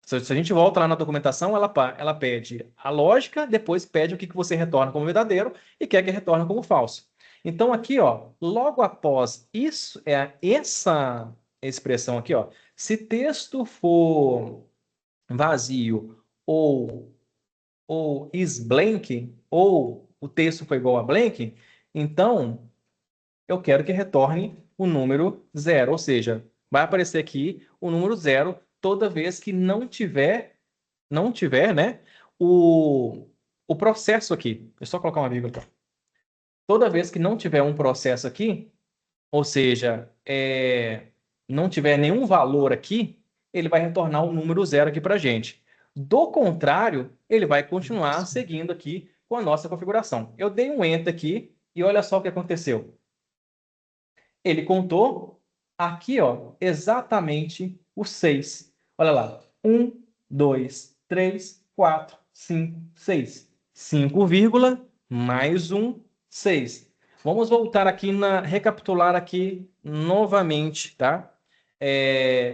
Se a gente volta lá na documentação, ela pede a lógica, depois pede o que você retorna como verdadeiro e quer que retorne como falso. Então, aqui, ó, logo após isso, essa expressão aqui, ó, se texto for vazio ou is blank, ou o texto for igual a blank, então eu quero que retorne o número zero, ou seja, vai aparecer aqui o número zero toda vez que não tiver, né, o processo aqui. Deixa eu só colocar uma vírgula aqui. Toda vez que não tiver um processo aqui, ou seja, não tiver nenhum valor aqui, ele vai retornar o número 0 aqui para a gente. Do contrário, ele vai continuar seguindo aqui com a nossa configuração. Eu dei um Enter aqui e olha só o que aconteceu. Ele contou aqui, ó, exatamente o 6. Olha lá. 1, 2, 3, 4, 5, 6. 5, mais 1, 6. Vamos voltar aqui recapitular aqui novamente, tá?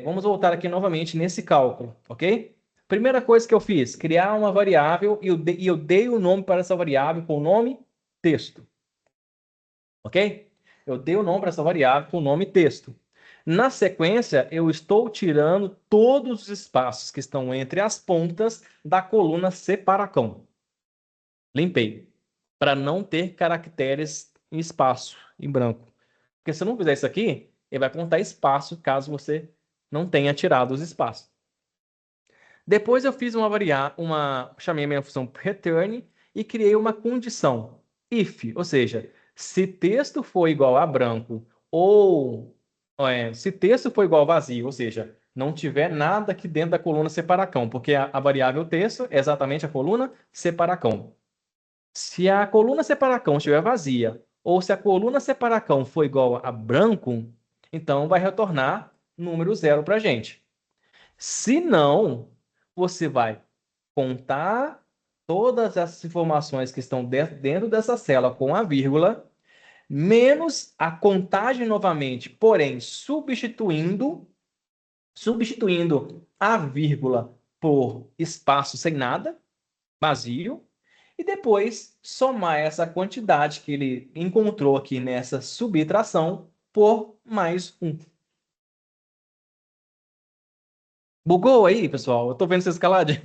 Vamos voltar aqui novamente nesse cálculo, ok? Primeira coisa que eu fiz, criar uma variável e eu dei o nome para essa variável com o nome texto, ok? Eu dei o nome para essa variável com o nome texto. Na sequência, eu estou tirando todos os espaços que estão entre as pontas da coluna separacão. Limpei, para não ter caracteres em espaço, em branco. Porque se eu não fizer isso aqui, ele vai contar espaço caso você não tenha tirado os espaços. Depois eu fiz chamei a minha função return e criei uma condição if, ou seja, se texto for igual a branco ou se texto for igual a vazio, ou seja, não tiver nada aqui dentro da coluna separacão, porque a variável texto é exatamente a coluna separacão. Se a coluna separacão estiver vazia ou se a coluna separacão for igual a branco, então vai retornar número 0 para a gente. Se não, você vai contar todas essas informações que estão dentro dessa célula com a vírgula, menos a contagem novamente, porém substituindo a vírgula por espaço sem nada, vazio, e depois somar essa quantidade que ele encontrou aqui nessa subtração por mais 1. Bugou aí, pessoal? Eu tô vendo essa escaladinha.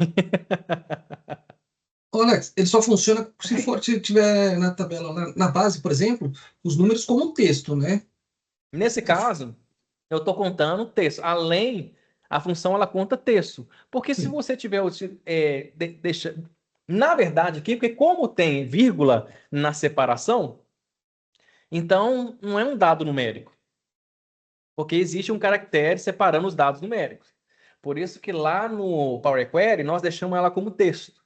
Ô, Alex, ele só funciona se tiver na tabela, na base, por exemplo, os números como um texto, né? Nesse caso, eu estou contando texto. Além, a função ela conta texto. Porque se você tiver... Na verdade, aqui, porque como tem vírgula na separação, então não é um dado numérico. Porque existe um caractere separando os dados numéricos. Por isso que lá no Power Query nós deixamos ela como texto.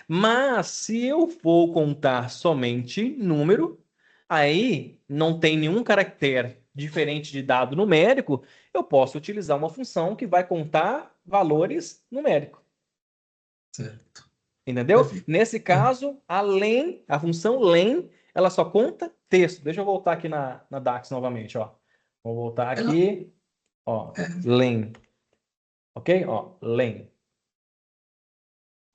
Mas se eu for contar somente número, aí não tem nenhum caractere diferente de dado numérico, eu posso utilizar uma função que vai contar valores numéricos. Certo. Entendeu? Nesse caso, a função len, ela só conta texto. Deixa eu voltar aqui na DAX novamente, ó. Vou voltar aqui, ó, len. Ok? Ó, len.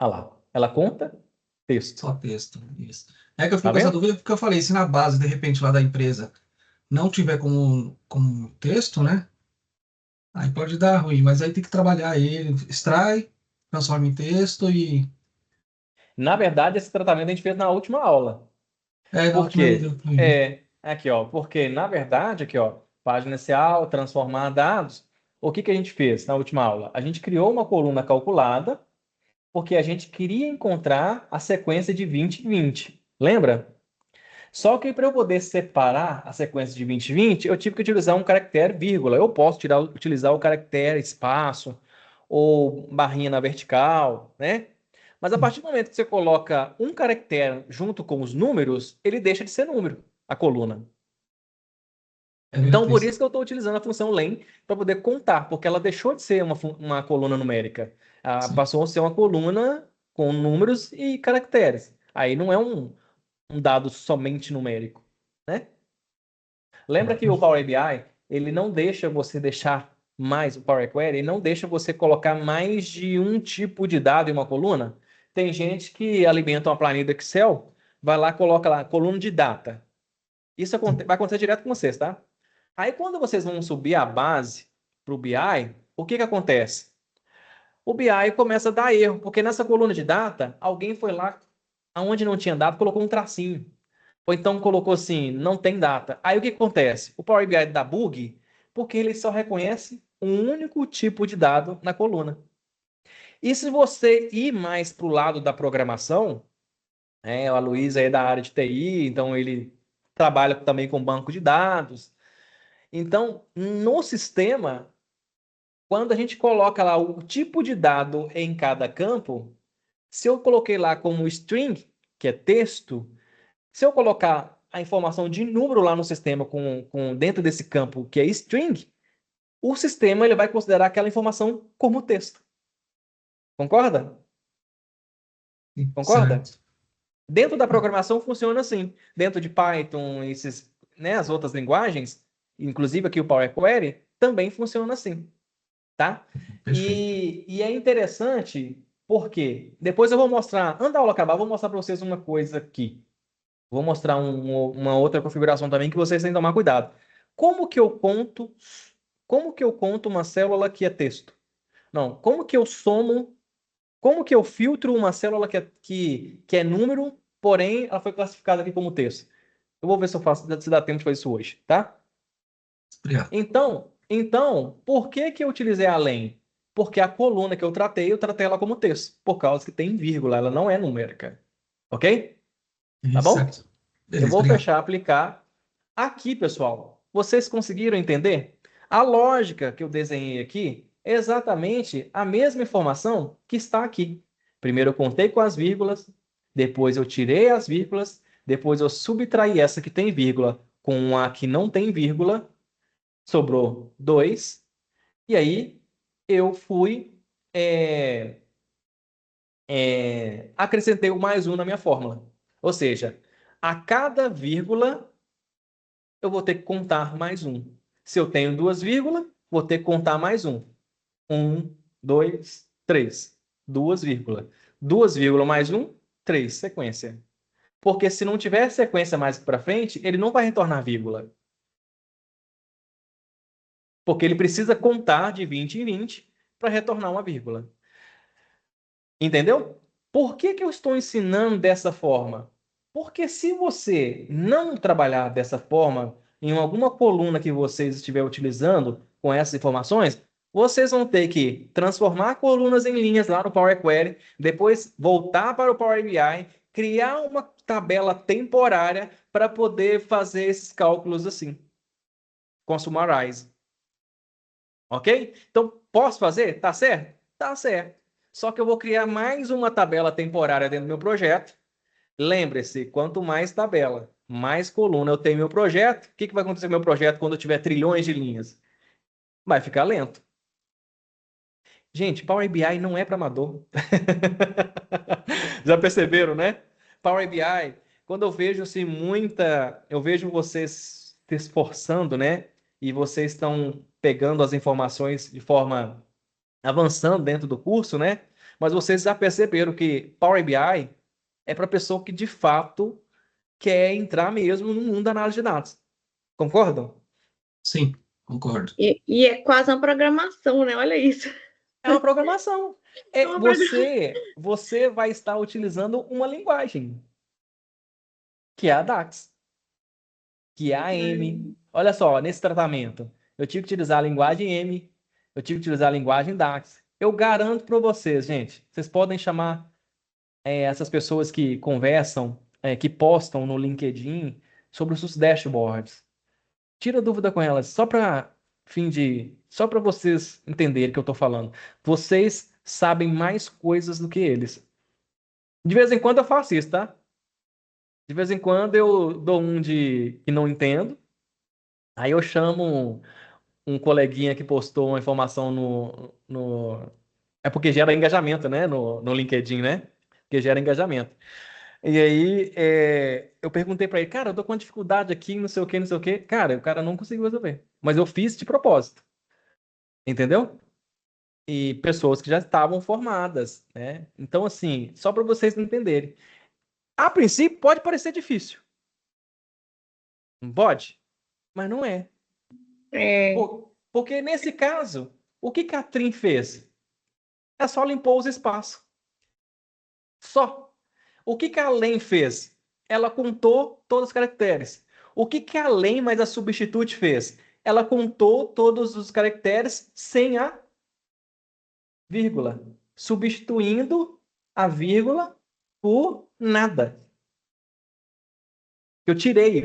Olha lá. Ela conta texto. Só texto, isso. É que eu fico Tá com essa vendo? dúvida porque eu falei, se na base, de repente, lá da empresa não tiver como texto, né? Aí pode dar ruim, mas aí tem que trabalhar ele, extrai, transforma em texto e... Na verdade, esse tratamento a gente fez na última aula. na Por última quê? Aqui, ó, porque na verdade, aqui, ó, página inicial, transformar dados. O que a gente fez na última aula? A gente criou uma coluna calculada, porque a gente queria encontrar a sequência de 20 e 20. Lembra? Só que para eu poder separar a sequência de 20 e 20, eu tive que utilizar um caractere vírgula. Eu posso utilizar o caractere espaço ou barrinha na vertical, né? Mas a partir do momento que você coloca um caractere junto com os números, ele deixa de ser número, a coluna. Então, por isso que eu estou utilizando a função len para poder contar, porque ela deixou de ser uma coluna numérica. Passou a ser uma coluna com números e caracteres. Aí não é um dado somente numérico, né? Lembra que o Power BI, ele não deixa você deixar mais, o Power Query, ele não deixa você colocar mais de um tipo de dado em uma coluna? Tem gente que alimenta uma planilha Excel, vai lá, coloca lá, coluna de data. Isso vai acontecer direto com vocês, tá? Aí, quando vocês vão subir a base para o BI, o que acontece? O BI começa a dar erro, porque nessa coluna de data, alguém foi lá, aonde não tinha data, colocou um tracinho. Ou então colocou assim, não tem data. Aí o que acontece? O Power BI dá bug porque ele só reconhece um único tipo de dado na coluna. E se você ir mais para o lado da programação, o Aloysio é da área de TI, então ele trabalha também com banco de dados. Então, no sistema, quando a gente coloca lá o tipo de dado em cada campo, se eu coloquei lá como string, que é texto, se eu colocar a informação de número lá no sistema dentro desse campo que é string, o sistema ele vai considerar aquela informação como texto. Concorda? Concorda? Certo. Dentro da programação funciona assim. Dentro de Python, né, as outras linguagens, inclusive aqui o Power Query, também funciona assim, tá? Perfeito. E é interessante porque depois eu vou mostrar, antes da aula acabar, eu vou mostrar para vocês uma coisa aqui. Vou mostrar uma outra configuração também que vocês têm que tomar cuidado. Como que eu conto, como que eu conto uma célula que é texto? Não, como que eu somo, como que eu filtro uma célula que é número, porém ela foi classificada aqui como texto? Eu vou ver se eu faço, se dá tempo de fazer isso hoje, tá? Obrigado. Então, por que que eu utilizei além? Porque a coluna que eu tratei ela como texto, por causa que tem vírgula, ela não é numérica. Ok? Tá bom? Certo. Eu Beleza, vou obrigado. fechar aplicar aqui, pessoal. Vocês conseguiram entender? A lógica que eu desenhei aqui é exatamente a mesma informação que está aqui. Primeiro eu contei com as vírgulas, depois eu tirei as vírgulas, depois eu subtraí essa que tem vírgula com a que não tem vírgula, sobrou 2. E aí eu fui acrescentei o mais um na minha fórmula. Ou seja, a cada vírgula eu vou ter que contar mais um. Se eu tenho duas vírgulas, vou ter que contar mais um. 1, 2, 3. Duas vírgulas. Duas vírgulas mais um, 3. Sequência. Porque se não tiver sequência mais para frente, ele não vai retornar vírgula. Porque ele precisa contar de 20 em 20 para retornar uma vírgula. Entendeu? Por que que eu estou ensinando dessa forma? Porque se você não trabalhar dessa forma, em alguma coluna que vocês estiverem utilizando com essas informações, vocês vão ter que transformar colunas em linhas lá no Power Query, depois voltar para o Power BI, criar uma tabela temporária para poder fazer esses cálculos assim, com a Summarize. Ok? Então, posso fazer? Tá certo? Tá certo. Só que eu vou criar mais uma tabela temporária dentro do meu projeto. Lembre-se, quanto mais tabela, mais coluna eu tenho no meu projeto, o que vai acontecer com o meu projeto quando eu tiver trilhões de linhas? Vai ficar lento. Gente, Power BI não é para amador. Já perceberam, né? Power BI, quando eu vejo assim eu vejo vocês se esforçando, né? E vocês estão pegando as informações de forma avançando dentro do curso, né? Mas vocês já perceberam que Power BI é para pessoa que de fato quer entrar mesmo no mundo da análise de dados. Concordam? Sim, concordo. E é quase uma programação, né? Olha isso. É uma programação. É uma programação. Você vai estar utilizando uma linguagem, que é a DAX, que é a M. Olha só, nesse tratamento, eu tive que utilizar a linguagem M, eu tive que utilizar a linguagem DAX. Eu garanto para vocês, gente, vocês podem chamar essas pessoas que conversam, que postam no LinkedIn sobre os seus dashboards. Tira dúvida com elas, só para vocês entenderem o que eu estou falando. Vocês sabem mais coisas do que eles. De vez em quando eu faço isso, tá? De vez em quando eu dou um de que não entendo, aí eu chamo um coleguinha que postou uma informação É porque gera engajamento, né? No LinkedIn, né? Porque gera engajamento. E aí, eu perguntei pra ele, cara, eu tô com uma dificuldade aqui, não sei o que, não sei o que. Cara, o cara não conseguiu resolver. Mas eu fiz de propósito, entendeu? E pessoas que já estavam formadas, né? Então, assim, só para vocês entenderem. A princípio, pode parecer difícil. Não pode? Mas não é. É, Porque nesse caso, o que que a Trim fez? Ela só limpou os espaços. Só. O que que a Len fez? Ela contou todos os caracteres. O que que a Len mais a substitute fez? Ela contou todos os caracteres sem a vírgula, substituindo a vírgula por nada. Eu tirei.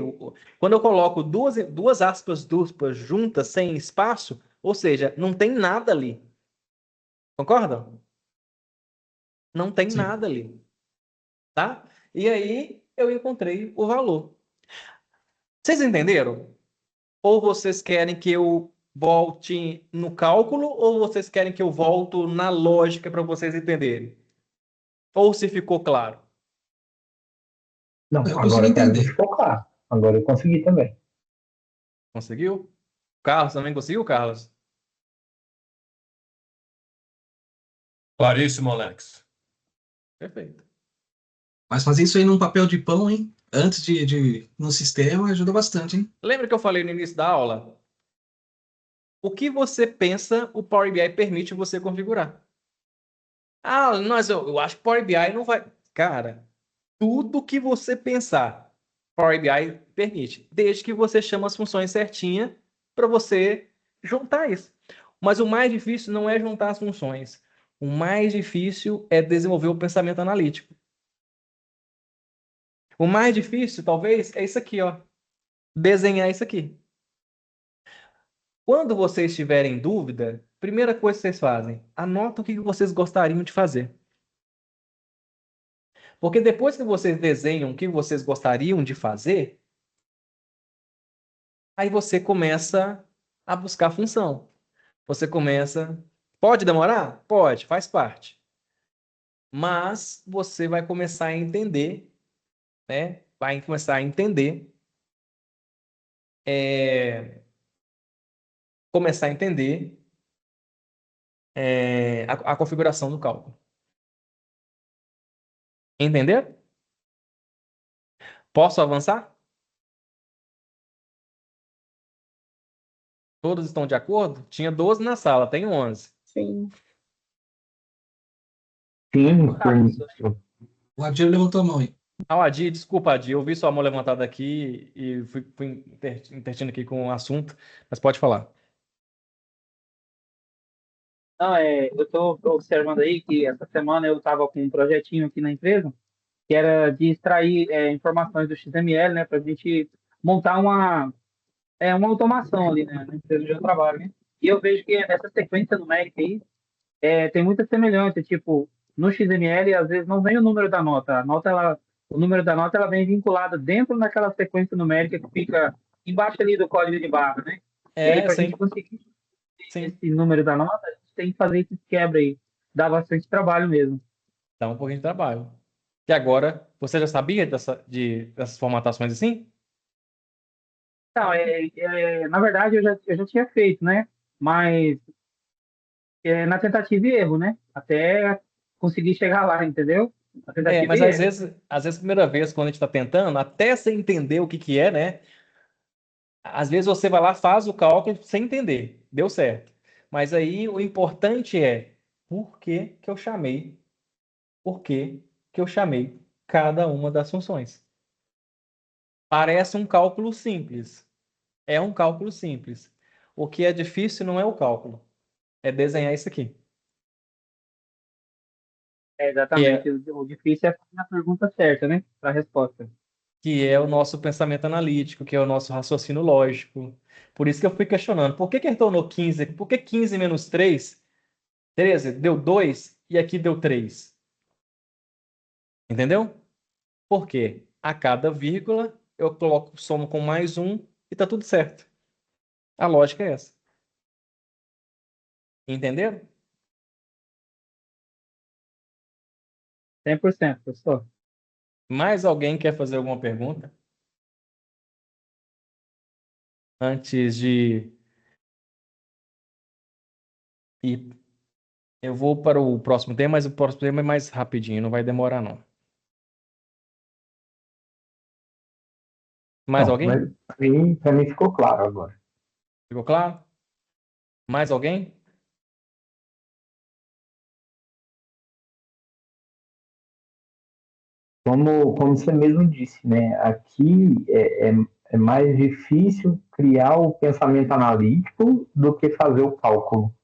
Quando eu coloco duas aspas duplas juntas, sem espaço, ou seja, não tem nada ali. Concordam? Não tem Sim. nada ali. Tá? E aí eu encontrei o valor. Vocês entenderam? Ou vocês querem que eu volte no cálculo, ou vocês querem que eu volto na lógica para vocês entenderem? Ou se ficou claro? Não, Eu consegui agora para mim entender. ficou claro. Agora eu consegui também. Conseguiu? Carlos também conseguiu, Carlos? Claríssimo, Alex. Perfeito. Mas fazer isso aí num papel de pão, hein? Antes no sistema, ajuda bastante, hein? Lembra que eu falei no início da aula? O que você pensa, o Power BI permite você configurar. Ah, mas eu acho que o Power BI não vai. Cara, tudo que você pensar, Power BI permite, desde que você chame as funções certinha para você juntar isso. Mas o mais difícil não é juntar as funções. O mais difícil é desenvolver o pensamento analítico. O mais difícil, talvez, é isso aqui, ó. Desenhar isso aqui. Quando vocês tiverem dúvida, primeira coisa que vocês fazem, anota o que vocês gostariam de fazer. Porque depois que vocês desenham o que vocês gostariam de fazer, aí você começa a buscar a função. Você começa. Pode demorar? Pode, faz parte. Mas você vai começar a entender, né? Vai começar a entender. Começar a entender a configuração do cálculo. Entender? Posso avançar? Todos estão de acordo? Tinha 12 na sala, tem 11. Sim. Sim, O Adir levantou a mão aí. Ah, Adi, desculpa, Adi, eu vi sua mão levantada aqui e fui intertindo aqui com o assunto, mas pode falar. Não, eu estou observando aí que essa semana eu estava com um projetinho aqui na empresa, que era de extrair informações do XML, né, para a gente montar uma automação ali, né, na empresa onde eu trabalho, né? E eu vejo que nessa sequência numérica aí, tem muita semelhança, tipo, no XML, às vezes não vem o número da nota, o número da nota ela vem vinculada dentro daquela sequência numérica que fica embaixo ali do código de barra, né? E aí, para a gente Sim, conseguir sim. esse número da nota, a gente tem que fazer esse quebra aí. Dá bastante trabalho mesmo. Dá um pouquinho de trabalho. E agora, você já sabia dessas formatações assim? Não, na verdade, eu já tinha feito, né? Mas na tentativa e erro, né? Até conseguir chegar lá, entendeu? Na tentativa Mas e às erro. vezes, a primeira vez, quando a gente está tentando, até você entender o que é, né? Às vezes você vai lá, faz o cálculo sem entender. Deu certo. Mas aí o importante é por que que eu chamei, por que que eu chamei cada uma das funções. Parece um cálculo simples. É um cálculo simples. O que é difícil não é o cálculo, é desenhar isso aqui. Que Exatamente. é, O difícil é fazer a pergunta certa, né? Para a resposta. que é o nosso pensamento analítico, que é o nosso raciocínio lógico. Por isso que eu fui questionando. Por que que retornou 15? Por que 15 menos 3? 13 deu 2 e aqui deu 3. Entendeu? Por quê? A cada vírgula eu coloco somo com mais um e tá tudo certo. A lógica é essa. Entenderam? 100%, professor. Mais alguém quer fazer alguma pergunta? Antes de ir. Eu vou para o próximo tema, mas o próximo tema é mais rapidinho, não vai demorar não. Mais não, alguém? mas para mim ficou claro agora. Ficou claro? Mais alguém? Como você mesmo disse, né? Aqui é mais difícil criar o pensamento analítico do que fazer o cálculo.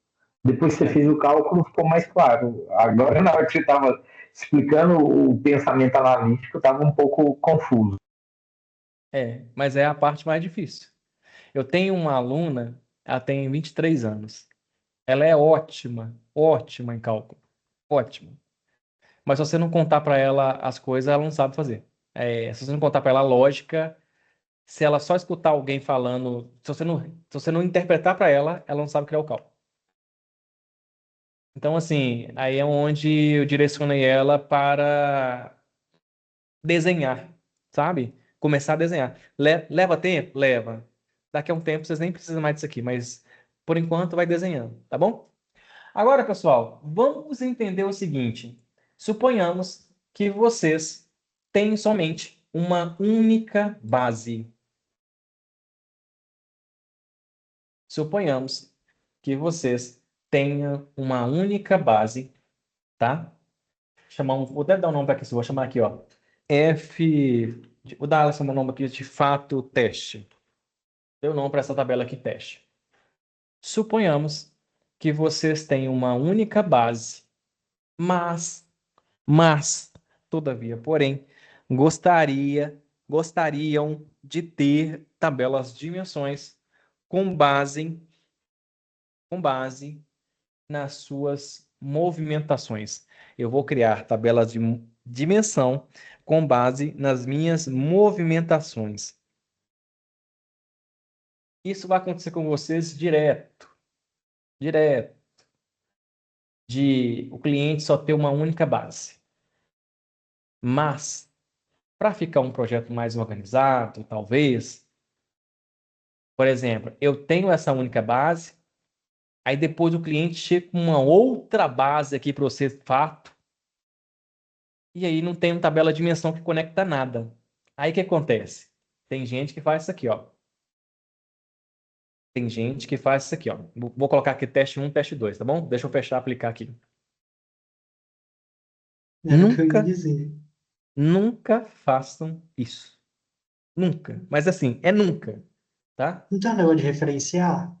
Depois que você fez o cálculo, ficou mais claro. Agora, na hora que você estava explicando o pensamento analítico, estava um pouco confuso. Mas é a parte mais difícil. Eu tenho uma aluna, ela tem 23 anos. Ela é ótima, ótima em cálculo. Ótima. Mas se você não contar para ela as coisas, ela não sabe fazer. Se você não contar para ela a lógica, se ela só escutar alguém falando, se você não interpretar para ela, ela não sabe criar o cálculo. Então, assim, aí é onde eu direcionei ela para desenhar, sabe? Começar a desenhar. Leva tempo? Leva. Daqui a um tempo vocês nem precisam mais disso aqui, mas por enquanto vai desenhando, tá bom? Agora, pessoal, vamos entender o seguinte. Suponhamos que vocês têm somente uma única base. Suponhamos que vocês tenham uma única base, tá? Vou até dar um nome para aqui, vou chamar aqui, ó. Vou dar esse nome aqui de fato teste. Deu nome para essa tabela aqui, teste. Suponhamos que vocês têm uma única base, mas, todavia, porém, gostariam de ter tabelas de dimensões com base nas suas movimentações. Eu vou criar tabelas de dimensão com base nas minhas movimentações. Isso vai acontecer com vocês direto. De o cliente só ter uma única base. Mas, para ficar um projeto mais organizado, talvez, por exemplo, eu tenho essa única base, aí depois o cliente chega com uma outra base aqui para você, fato, e aí não tem uma tabela de dimensão que conecta nada. Aí o que acontece? Tem gente que faz isso aqui, ó. Tem gente que faz isso aqui, ó. Vou colocar aqui teste 1, teste 2, tá bom? Deixa eu fechar, aplicar aqui. Era o que eu ia dizer. Nunca façam isso. Nunca. Mas assim, é nunca, tá? Não tem um negócio de referenciar?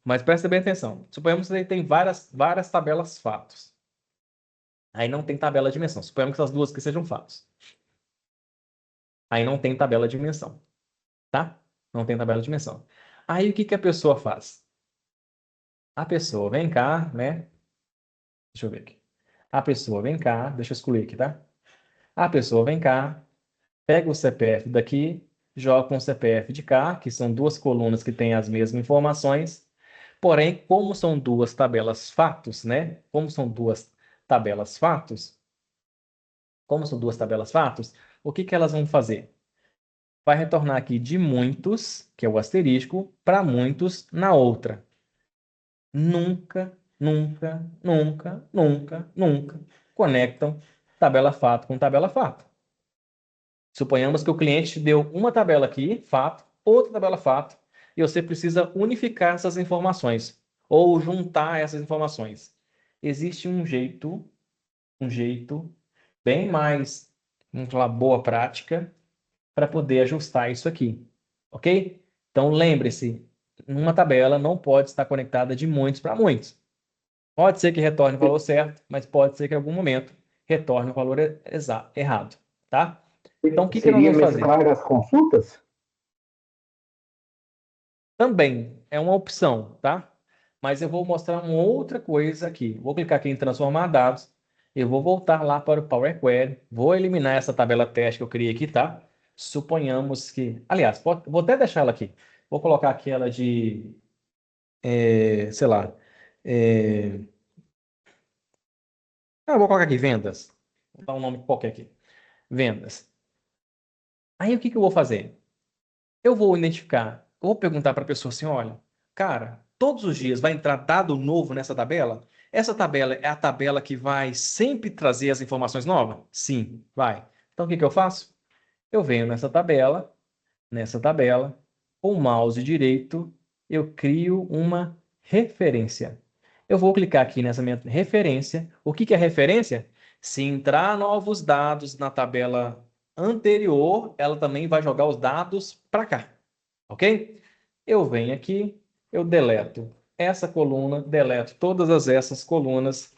Mas presta bem atenção. Suponhamos que você tem várias tabelas fatos. Aí não tem tabela de dimensão. Suponhamos que essas duas que sejam fatos. Aí não tem tabela de dimensão, tá? Não tem tabela de dimensão. Aí o que a pessoa faz? A pessoa vem cá, né? Deixa eu ver aqui. A pessoa vem cá, deixa eu excluir aqui, tá? A pessoa vem cá, pega o CPF daqui, joga com o CPF de cá, que são duas colunas que têm as mesmas informações. Porém, como são duas tabelas fatos, né? Como são duas tabelas fatos, o que elas vão fazer? Vai retornar aqui de muitos, que é o asterisco, para muitos na outra. Nunca conectam tabela fato com tabela fato. Suponhamos que o cliente deu uma tabela aqui, fato, outra tabela fato, e você precisa unificar essas informações, ou juntar essas informações. Existe um jeito bem mais, vamos falar, boa prática, para poder ajustar isso aqui, ok? Então, lembre-se, uma tabela não pode estar conectada de muitos para muitos. Pode ser que retorne o valor certo, mas pode ser que em algum momento retorne o valor errado, tá? Então, o que nós Seria vamos fazer? mesclar as consultas? Também é uma opção, tá? Mas eu vou mostrar uma outra coisa aqui. Vou clicar aqui em transformar dados. Eu vou voltar lá para o Power Query. Vou eliminar essa tabela teste que eu criei aqui, tá? Suponhamos que... Aliás, vou até deixar ela aqui. Vou colocar aqui ela de... sei lá... vou colocar aqui vendas. Vou dar um nome qualquer aqui. Vendas. Aí o que eu vou fazer? Eu vou identificar, eu vou perguntar para a pessoa assim, olha, cara, todos os dias vai entrar dado novo nessa tabela? Essa tabela é a tabela que vai sempre trazer as informações novas? Sim, vai. Então o que eu faço? Eu venho nessa tabela, com o mouse direito, eu crio uma referência. Eu vou clicar aqui nessa minha referência. O que é referência? Se entrar novos dados na tabela anterior, ela também vai jogar os dados para cá, ok? Eu venho aqui, eu deleto essa coluna, deleto todas essas colunas,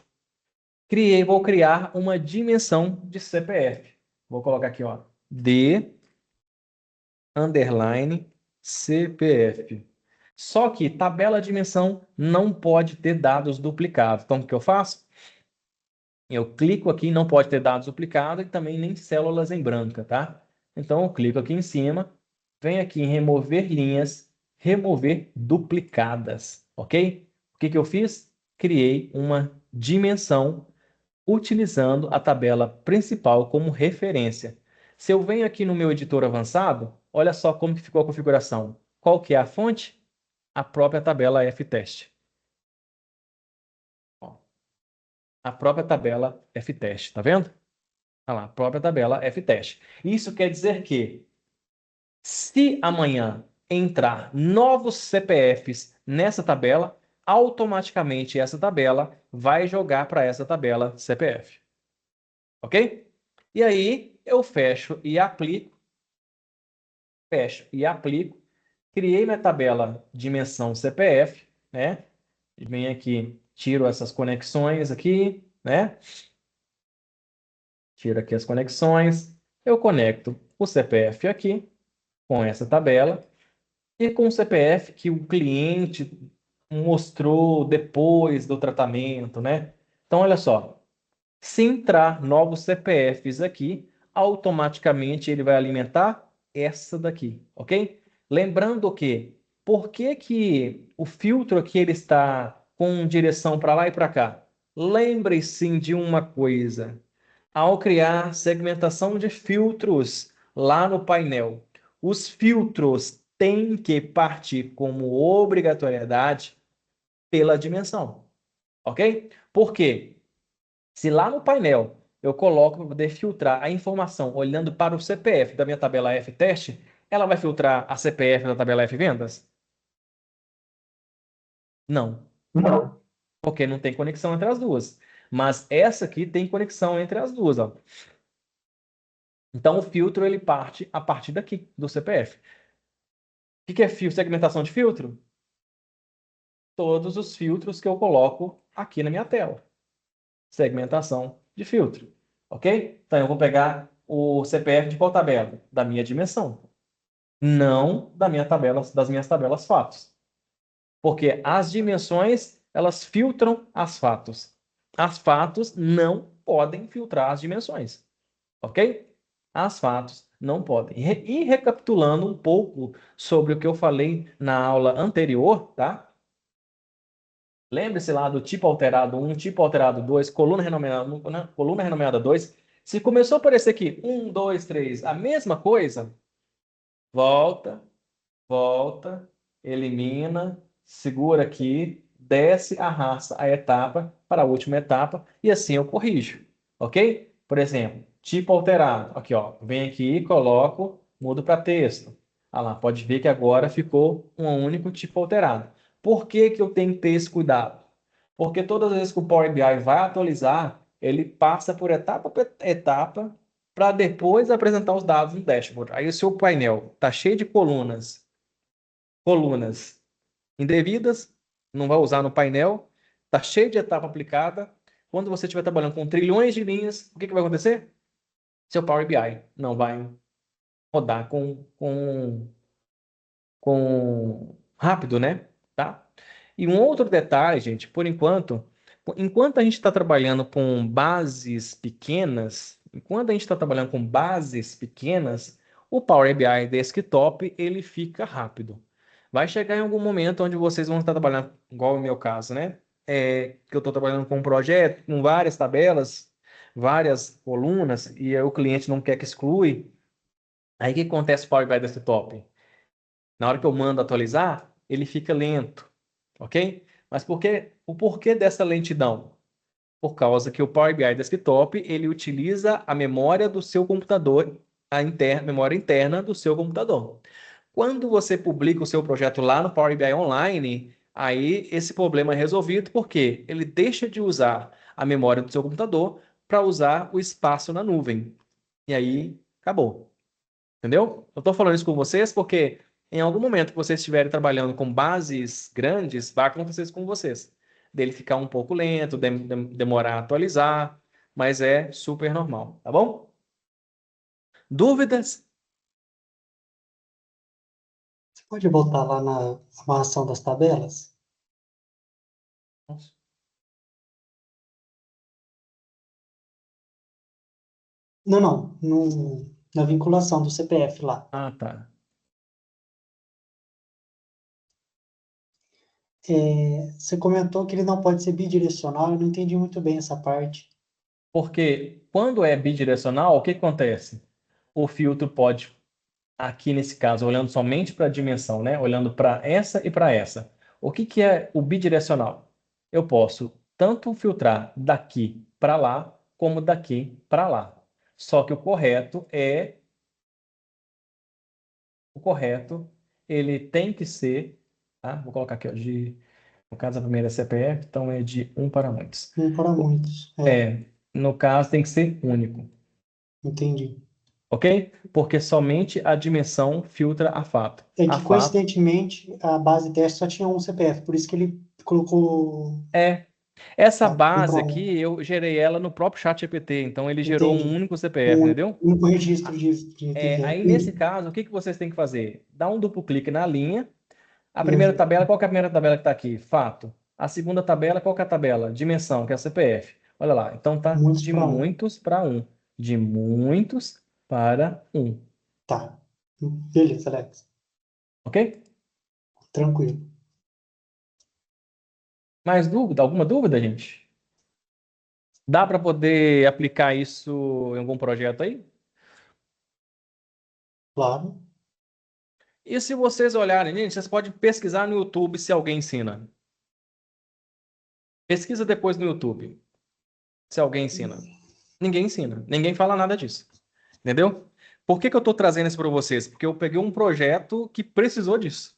vou criar uma dimensão de CPF. Vou colocar aqui, ó, D underline CPF. Só que tabela dimensão não pode ter dados duplicados. Então, o que eu faço? Eu clico aqui, não pode ter dados duplicados e também nem células em branca, tá? Então, eu clico aqui em cima, venho aqui em remover linhas, remover duplicadas, ok? O que eu fiz? Criei uma dimensão utilizando a tabela principal como referência. Se eu venho aqui no meu editor avançado, olha só como que ficou a configuração. Qual que é a fonte? A própria tabela F-teste. A própria tabela F-teste, tá vendo? Olha lá, a própria tabela F-teste. Isso quer dizer que, se amanhã entrar novos CPFs nessa tabela, automaticamente essa tabela vai jogar para essa tabela CPF. Ok? E aí, eu fecho e aplico. Fecho e aplico. Criei minha tabela dimensão CPF, né? Venho aqui, tiro essas conexões aqui, né? Tiro aqui as conexões. Eu conecto o CPF aqui com essa tabela e com o CPF que o cliente mostrou depois do tratamento, né? Então, olha só. Se entrar novos CPFs aqui, automaticamente ele vai alimentar essa daqui, ok? Lembrando que, por que o filtro aqui ele está com direção para lá e para cá? Lembre-se de uma coisa. Ao criar segmentação de filtros lá no painel, os filtros têm que partir como obrigatoriedade pela dimensão, ok? Por quê? Se lá no painel eu coloco para poder filtrar a informação olhando para o CPF da minha tabela F-teste, ela vai filtrar a CPF da tabela F-vendas? Não, Não. porque não tem conexão entre as duas. Mas essa aqui tem conexão entre as duas, ó. Então o filtro ele parte a partir daqui, do CPF. O que é segmentação de filtro? Todos os filtros que eu coloco aqui na minha tela. Segmentação de filtro. Ok? Então eu vou pegar o CPF de qual tabela? Da minha dimensão. Não das minhas tabelas fatos. Porque as dimensões, elas filtram as fatos. As fatos não podem filtrar as dimensões. Ok? As fatos não podem. E recapitulando um pouco sobre o que eu falei na aula anterior, tá? Lembre-se lá do tipo alterado 1, tipo alterado 2, coluna renomeada 1, né? Coluna renomeada 2. Se começou a aparecer aqui 1, 2, 3, a mesma coisa, volta, volta, elimina, segura aqui, desce, arrasta a etapa para a última etapa e assim eu corrijo, ok? Por exemplo, tipo alterado. Aqui, ó, vem aqui, coloco, mudo para texto. Ah lá, pode ver que agora ficou um único tipo alterado. Por que que eu tenho que ter esse cuidado? Porque todas as vezes que o Power BI vai atualizar, ele passa por etapa por etapa para depois apresentar os dados no dashboard. Aí o seu painel está cheio de colunas indevidas, não vai usar no painel, está cheio de etapa aplicada. Quando você estiver trabalhando com trilhões de linhas, o que vai acontecer? Seu Power BI não vai rodar com rápido, né? Tá? E um outro detalhe, gente, por enquanto a gente está trabalhando com bases pequenas, o Power BI Desktop ele fica rápido. Vai chegar em algum momento onde vocês vão estar trabalhando, igual o meu caso, né? Que eu estou trabalhando com um projeto, com várias tabelas, várias colunas, e aí o cliente não quer que exclui. Aí o que acontece com o Power BI Desktop? Na hora que eu mando atualizar, ele fica lento, ok? Mas o porquê dessa lentidão? Por causa que o Power BI Desktop, ele utiliza a memória do seu computador, memória interna do seu computador. Quando você publica o seu projeto lá no Power BI Online, aí esse problema é resolvido porque ele deixa de usar a memória do seu computador para usar o espaço na nuvem. E aí, acabou. Entendeu? Eu estou falando isso com vocês porque em algum momento que vocês estiverem trabalhando com bases grandes, vai acontecer isso com vocês. Dele ficar um pouco lento, demorar a atualizar, mas é super normal, tá bom? Dúvidas? Pode voltar lá na amarração das tabelas? Nossa. Não, não. Na vinculação do CPF lá. Ah, tá. Você comentou que ele não pode ser bidirecional, eu não entendi muito bem essa parte. Porque quando é bidirecional, o que acontece? O filtro pode, aqui nesse caso, olhando somente para a dimensão, né? Olhando para essa e para essa. O que que é o bidirecional? Eu posso tanto filtrar daqui para lá, como daqui para lá. Só que o correto, ele tem que ser, tá? Vou colocar aqui, ó, no caso a primeira é CPF, então é de um para muitos. Um para muitos. É, No caso tem que ser único. entendi. Ok? Porque somente a dimensão filtra a fato. É A que, fato coincidentemente, a base teste só tinha um CPF, por isso que ele colocou é. Essa um base para um. aqui, eu gerei ela no próprio chat GPT, então ele gerou um Entendi. único CPF, Um entendeu? único registro de Aí nesse entendi. caso, o que que vocês têm que fazer? Dá um duplo clique na linha. A primeira Uhum. tabela, qual que é a primeira tabela que está aqui? Fato. A segunda tabela, qual que é a tabela? Dimensão, que é a CPF. Olha lá, então tá Muitos de para um. muitos para um. De muitos para um. Tá. Beleza, Alex. Ok? Tranquilo. Mais dúvida? Alguma dúvida, gente? Dá para poder aplicar isso em algum projeto aí? Claro. E se vocês olharem, gente, vocês podem pesquisar no YouTube se alguém ensina. Pesquisa depois no YouTube se alguém ensina. Ninguém ensina, ninguém fala nada disso. Entendeu? Por que que eu estou trazendo isso para vocês? Porque eu peguei um projeto que precisou disso.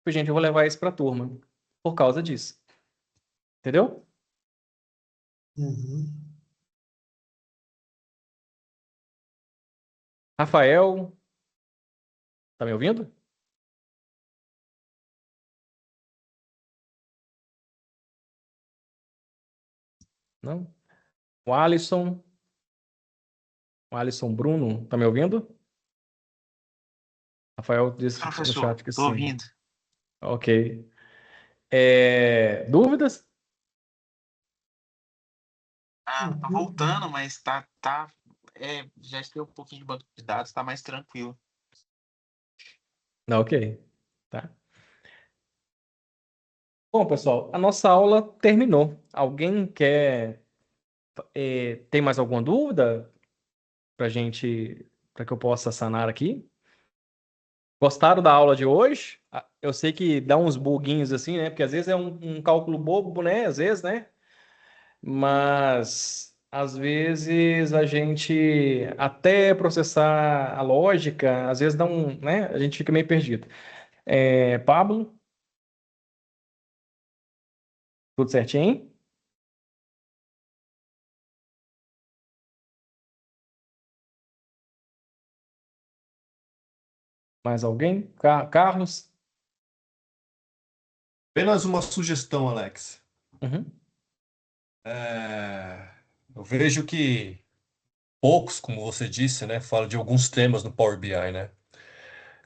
Falei, gente, eu vou levar isso para a turma por causa disso. Entendeu? Uhum. Rafael, tá me ouvindo? Não? O Alisson Bruno, tá me ouvindo? Rafael disse no Professor, chat que tô sim. ouvindo. Ok. Dúvidas? Ah, tá Uhum. voltando, mas já esteve um pouquinho de banco de dados, tá mais tranquilo. Não, ok. Tá. Bom, pessoal, a nossa aula terminou. Alguém tem mais alguma dúvida para que eu possa sanar aqui? Gostaram da aula de hoje? Eu sei que dá uns buguinhos assim, né? Porque às vezes é um cálculo bobo, né? Às vezes, né? Mas às vezes a gente até processar a lógica, às vezes né? A gente fica meio perdido. Pablo, tudo certinho? Mais alguém? Carlos? Apenas uma sugestão, Alex. Uhum. É, eu vejo que poucos, como você disse, né, falam de alguns temas no Power BI, né?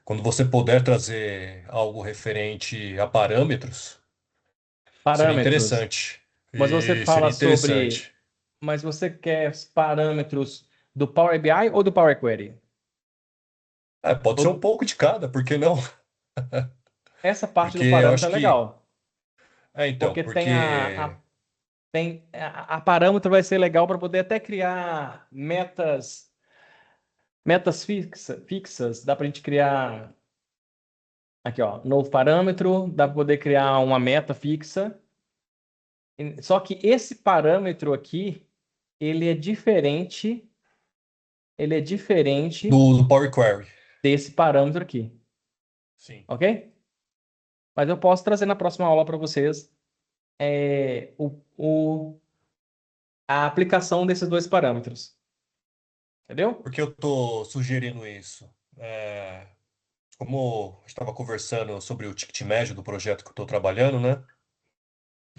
Quando você puder trazer algo referente a parâmetros, seria Parâmetros. interessante. Mas você E fala seria sobre. interessante. Mas você quer parâmetros do Power BI ou do Power Query? Pode ser um pouco de cada, por que não? Essa parte Porque do eu parâmetro acho é que. legal, Então, porque porque. a parâmetro vai ser legal para poder até criar metas fixas. Dá para a gente criar aqui, ó, novo parâmetro, dá para poder criar uma meta fixa. Só que esse parâmetro aqui, ele é diferente, ele é diferente Do Power Query. desse parâmetro aqui, Sim. ok? Mas eu posso trazer na próxima aula para vocês a aplicação desses dois parâmetros. Entendeu? Por que eu estou sugerindo isso? Como a gente estava conversando sobre o ticket médio do projeto que eu estou trabalhando, né?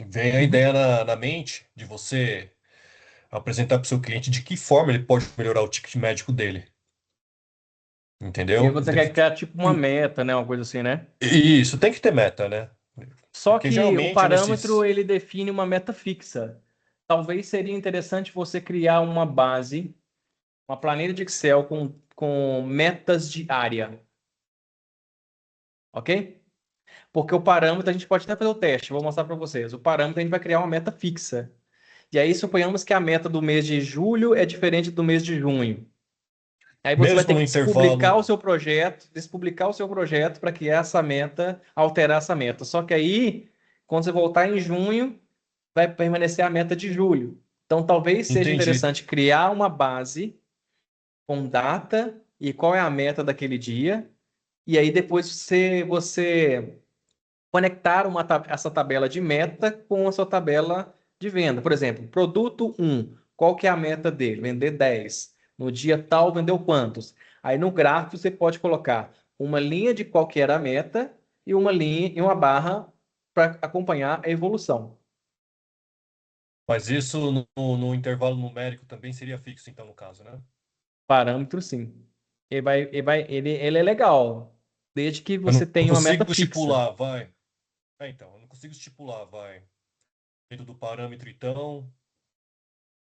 Vem a Uhum. ideia na mente de você apresentar para o seu cliente de que forma ele pode melhorar o ticket médico dele. E aí Entendeu? você quer criar tipo uma meta, né? Uma coisa assim, né? E isso, tem que ter meta, né? Só Porque que o geralmente parâmetro nesses. ele define uma meta fixa. Talvez seria interessante você criar uma base, uma planilha de Excel com metas de área, ok? Porque o parâmetro a gente pode até fazer o teste, vou mostrar para vocês. O parâmetro a gente vai criar uma meta fixa. E aí suponhamos que a meta do mês de julho é diferente do mês de junho. Aí você vai Mesmo ter no que despublicar o intervalo. seu projeto, para criar essa meta, alterar essa meta. Só que aí, quando você voltar em junho, vai permanecer a meta de julho. Então, talvez seja Entendi. interessante criar uma base com data e qual é a meta daquele dia, e aí depois você conectar essa tabela de meta com a sua tabela de venda. Por exemplo, produto 1, qual que é a meta dele? Vender 10. No dia tal, vendeu quantos? Aí no gráfico você pode colocar uma linha de qual que era a meta e uma linha e uma barra para acompanhar a evolução. Mas isso no intervalo numérico também seria fixo, então, no caso, né? Parâmetro, sim. Ele é legal, desde que Eu você não tenha uma meta consigo fixa. estipular, vai. Então, eu não consigo estipular, vai. Dentro do parâmetro, então,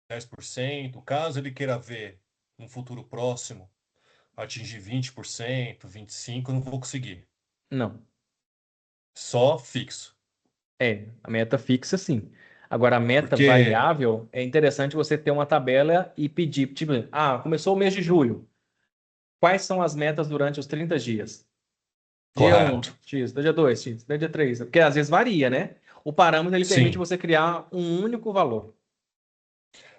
10%. Caso ele queira ver no futuro próximo atingir 20%, 25%, eu não vou conseguir. Não. Só fixo. A meta fixa, sim. Agora, a meta Porque, variável, é interessante você ter uma tabela e pedir, tipo, começou o mês de julho. Quais são as metas durante os 30 dias? Dia um, correto. X, dia 2, X, dia 3. Porque às vezes varia, né? O parâmetro, ele permite Sim. você criar um único valor.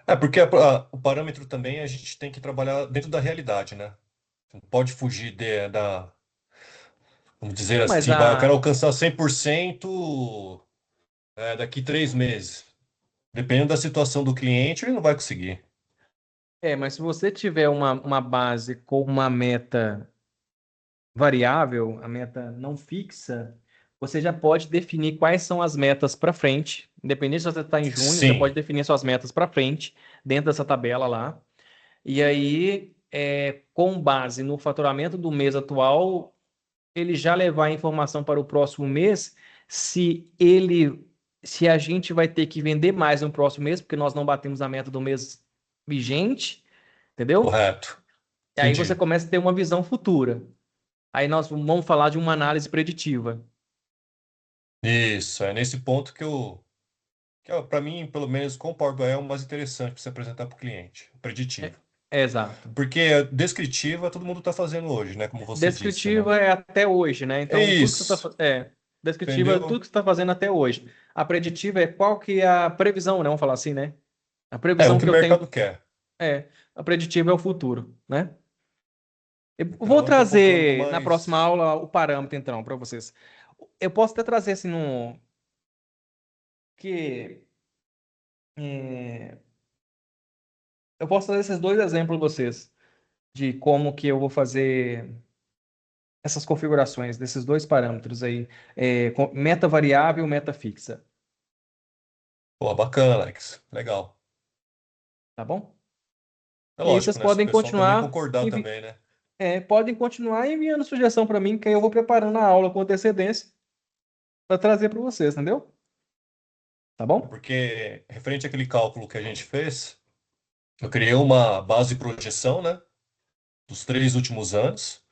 É porque o parâmetro também a gente tem que trabalhar dentro da realidade, né? Não pode fugir vamos dizer Mas assim, vai, eu quero alcançar 100% daqui 3 meses. Dependendo da situação do cliente, ele não vai conseguir. mas se você tiver uma base com uma meta variável, a meta não fixa, você já pode definir quais são as metas para frente. Independente se você está em junho, você pode Sim, definir suas metas para frente dentro dessa tabela lá. E aí, com base no faturamento do mês atual, ele já levar a informação para o próximo mês, se a gente vai ter que vender mais no próximo mês, porque nós não batemos a meta do mês vigente, entendeu? correto. E aí você Entendi. começa a ter uma visão futura. Aí nós vamos falar de uma análise preditiva. Isso, é nesse ponto que para mim, pelo menos, com o Power BI é o mais interessante para você apresentar para o cliente, É, preditivo. exato. Porque descritiva todo mundo está fazendo hoje, né? Como você disse, né? Descritiva é até hoje, né? É Então, tudo que você isso, está descritiva é tudo entendeu? que você está fazendo até hoje. A preditiva é qual que é a previsão, né? Vamos falar assim, né? A É o previsão que que o eu tenho mercado quer. a preditiva é o futuro, né? Eu vou Então, eu estou focando trazer na próxima mais. aula o parâmetro, então, para vocês. Eu posso até trazer assim no que é, eu posso trazer esses dois exemplos para vocês de como que eu vou fazer essas configurações desses dois parâmetros aí, meta variável, meta fixa, Pô, bacana, Alex. Legal. tá bom? É E aí vocês lógico, né? Se o podem pessoal também continuar concordar também, né? podem continuar enviando sugestão para mim, que aí eu vou preparando a aula com antecedência para trazer para vocês, entendeu? Tá É bom? porque, referente àquele cálculo que a gente fez, eu criei uma base de projeção, né? Dos 3 últimos anos.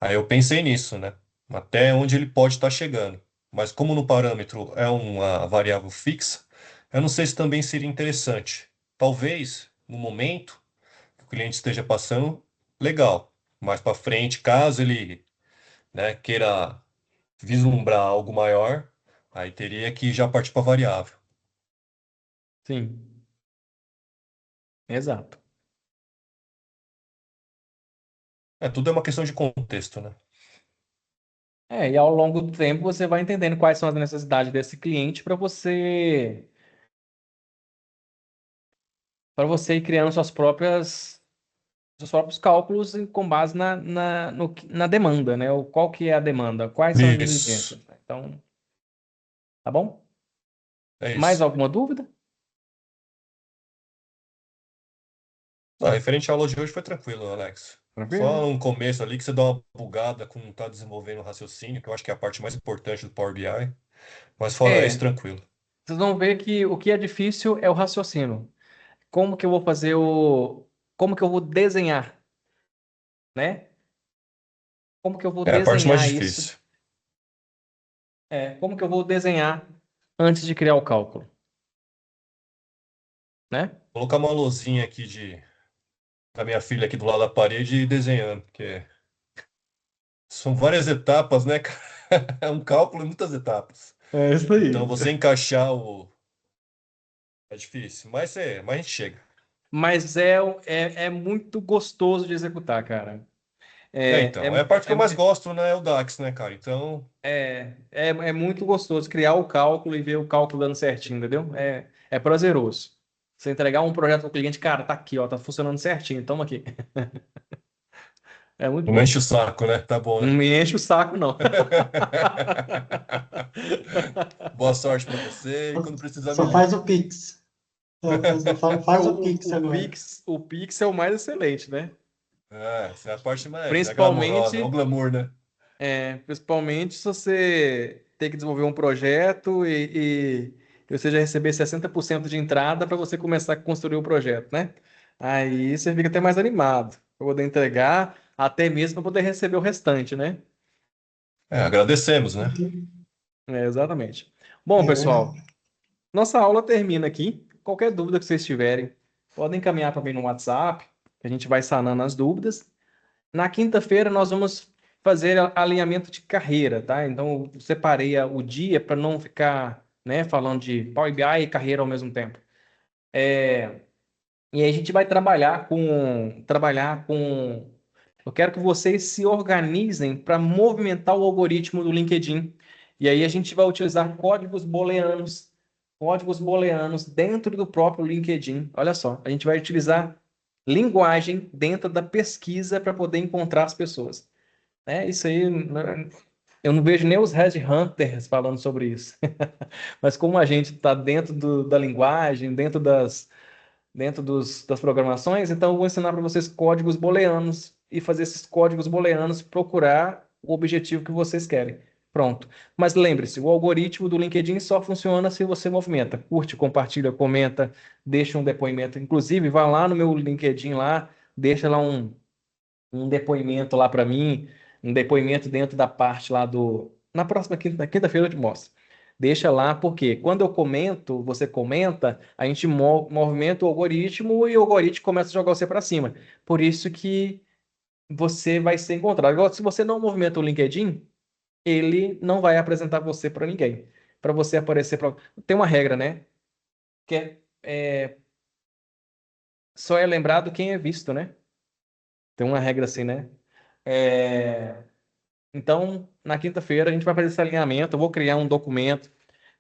Aí eu pensei nisso, né? Até onde ele pode estar chegando. Mas como no parâmetro é uma variável fixa, eu não sei se também seria interessante. Talvez, no momento que o cliente esteja passando, legal. Mais para frente, caso ele, né, queira vislumbrar algo maior, aí teria que já partir para variável. Sim, exato. Tudo é uma questão de contexto, né? E ao longo do tempo você vai entendendo quais são as necessidades desse cliente para você ir criando seus próprios cálculos com base na demanda, né? Qual que é a demanda? Quais são as Isso. exigências? Então, tá bom? É Mais isso. alguma dúvida? Referente à aula de hoje foi tranquilo, Alex. Tranquilo? Só um começo ali que você dá uma bugada quando não está desenvolvendo o raciocínio, que eu acho que é a parte mais importante do Power BI. Mas fora isso, É, tranquilo. vocês vão ver que o que é difícil é o raciocínio. Como que eu vou fazer o. Como que eu vou desenhar, né? Como que eu vou É a parte mais desenhar isso? difícil. Como que eu vou desenhar antes de criar o cálculo, né? Colocar uma luzinha aqui da minha filha aqui do lado da parede e desenhando, porque são várias etapas, né, cara? É um cálculo em muitas etapas. É isso Então, aí. você encaixar o. É difícil, mas a gente chega. Mas é muito gostoso de executar, cara. É, É, então, é a parte que eu mais gosto, né? É o DAX, né, cara? Então, é muito gostoso criar o cálculo e ver o cálculo dando certinho, entendeu? É prazeroso. Você entregar um projeto para o cliente, cara, tá aqui, ó, tá funcionando certinho, toma aqui. É muito não enche bom. o saco, né? Tá bom, Não né? me enche o saco, não. Boa sorte pra você e quando precisar me Só liga. faz o Pix. É, o pessoal fala, faz o Pix agora. O Pix é o mais excelente, né? Essa é a parte mais é glamourosa, é o Principalmente, glamour, né? principalmente se você ter que desenvolver um projeto e você já receber 60% de entrada para você começar a construir o projeto, né? Aí você fica até mais animado para poder entregar, até mesmo para poder receber o restante, né? Agradecemos, né? Exatamente. Bom, É verdade. pessoal, nossa aula termina aqui. Qualquer dúvida que vocês tiverem, podem encaminhar para mim no WhatsApp, que a gente vai sanando as dúvidas. Na quinta-feira nós vamos fazer alinhamento de carreira, tá? Então eu separei o dia para não ficar, né, falando de Power BI e carreira ao mesmo tempo. E aí a gente vai trabalhar com. Eu quero que vocês se organizem para movimentar o algoritmo do LinkedIn. E aí a gente vai utilizar códigos booleanos dentro do próprio LinkedIn. Olha só, a gente vai utilizar linguagem dentro da pesquisa para poder encontrar as pessoas. Isso aí, né, eu não vejo nem os headhunters falando sobre isso. Mas como a gente está dentro da linguagem, das programações, então eu vou ensinar para vocês códigos booleanos e fazer esses códigos booleanos procurar o objetivo que vocês querem. Pronto. Mas lembre-se, o algoritmo do LinkedIn só funciona se você movimenta. Curte, compartilha, comenta, deixa um depoimento. Inclusive, vá lá no meu LinkedIn lá, deixa lá um depoimento lá para mim, um depoimento dentro da parte lá do. Na próxima quinta-feira eu te mostro. Deixa lá, porque quando eu comento, você comenta, a gente movimenta o algoritmo e o algoritmo começa a jogar você para cima. Por isso que você vai ser encontrado. Agora, se você não movimenta o LinkedIn, ele não vai apresentar você para ninguém. Para você aparecer. Tem uma regra, né? Que só é lembrado quem é visto, né? Tem uma regra assim, né? É, Então, na quinta-feira, a gente vai fazer esse alinhamento. Eu vou criar um documento,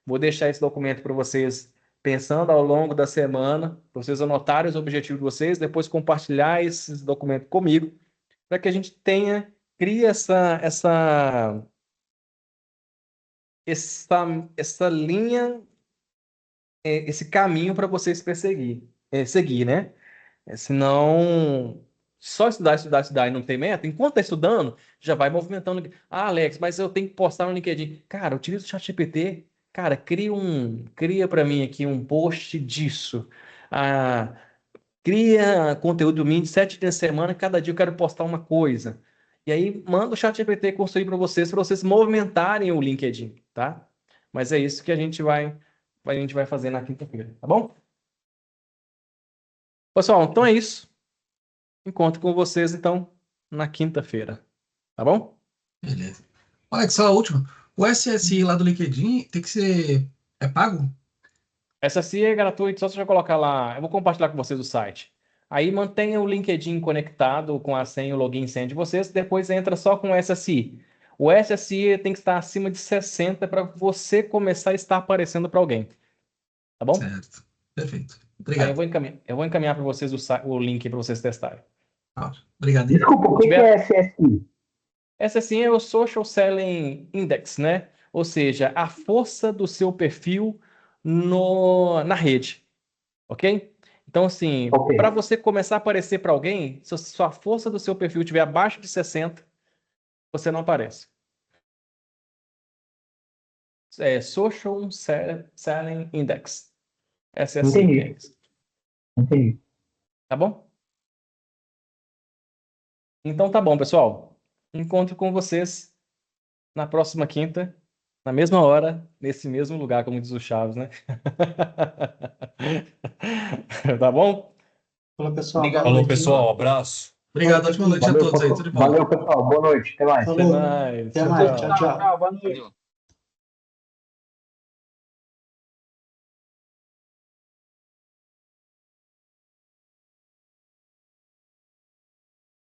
vou deixar esse documento para vocês pensando ao longo da semana, para vocês anotarem os objetivos de vocês, depois compartilhar esses documentos comigo, para que a gente crie essa linha, esse caminho para vocês seguir, né? Senão, só estudar, estudar, estudar e não tem meta, enquanto está estudando, já vai movimentando. Ah, Alex, mas eu tenho que postar no LinkedIn. Cara, utiliza o ChatGPT. Cara, cria para mim aqui um post disso. Ah, cria conteúdo mínimo 7 dias da semana, cada dia eu quero postar uma coisa. E aí, manda o ChatGPT construir para vocês movimentarem o LinkedIn, tá? Mas é isso que a gente vai fazer na quinta-feira, tá bom? Pessoal, então é isso. Encontro com vocês, então, na quinta-feira. Tá bom? Beleza. Alex, só a última. O SSI lá do LinkedIn tem que ser. É pago? Essa sim é gratuita, só você colocar lá. Eu vou compartilhar com vocês o site. Aí mantenha o LinkedIn conectado com a senha, o login e senha de vocês. Depois entra só com o SSI. O SSI tem que estar acima de 60 para você começar a estar aparecendo para alguém. Tá bom? Certo. Perfeito. Aí eu Obrigado. vou encaminhar para vocês o link para vocês testarem. Obrigado, hein? Desculpa, o que é SSI? SSI é o Social Selling Index, né? Ou seja, a força do seu perfil na rede, ok? Então, assim, Ok. para você começar a aparecer para alguém, se sua força do seu perfil estiver abaixo de 60, você não aparece. Social Selling Index. Essa é a Entendi. sigla. Entendi. Tá bom? Então tá bom, pessoal. Encontro com vocês na próxima quinta, na mesma hora, nesse mesmo lugar, como diz o Chaves, né? Tá bom? Falou, pessoal. Obrigado. Boa Falou, noite. pessoal. Abraço. Obrigado, ótima noite a Valeu, todos aí, tudo de bom. valeu, pessoal. Boa noite. Até mais. Até Falou. mais. Até Tchau, mais. tchau. Tchau, tchau. Boa noite.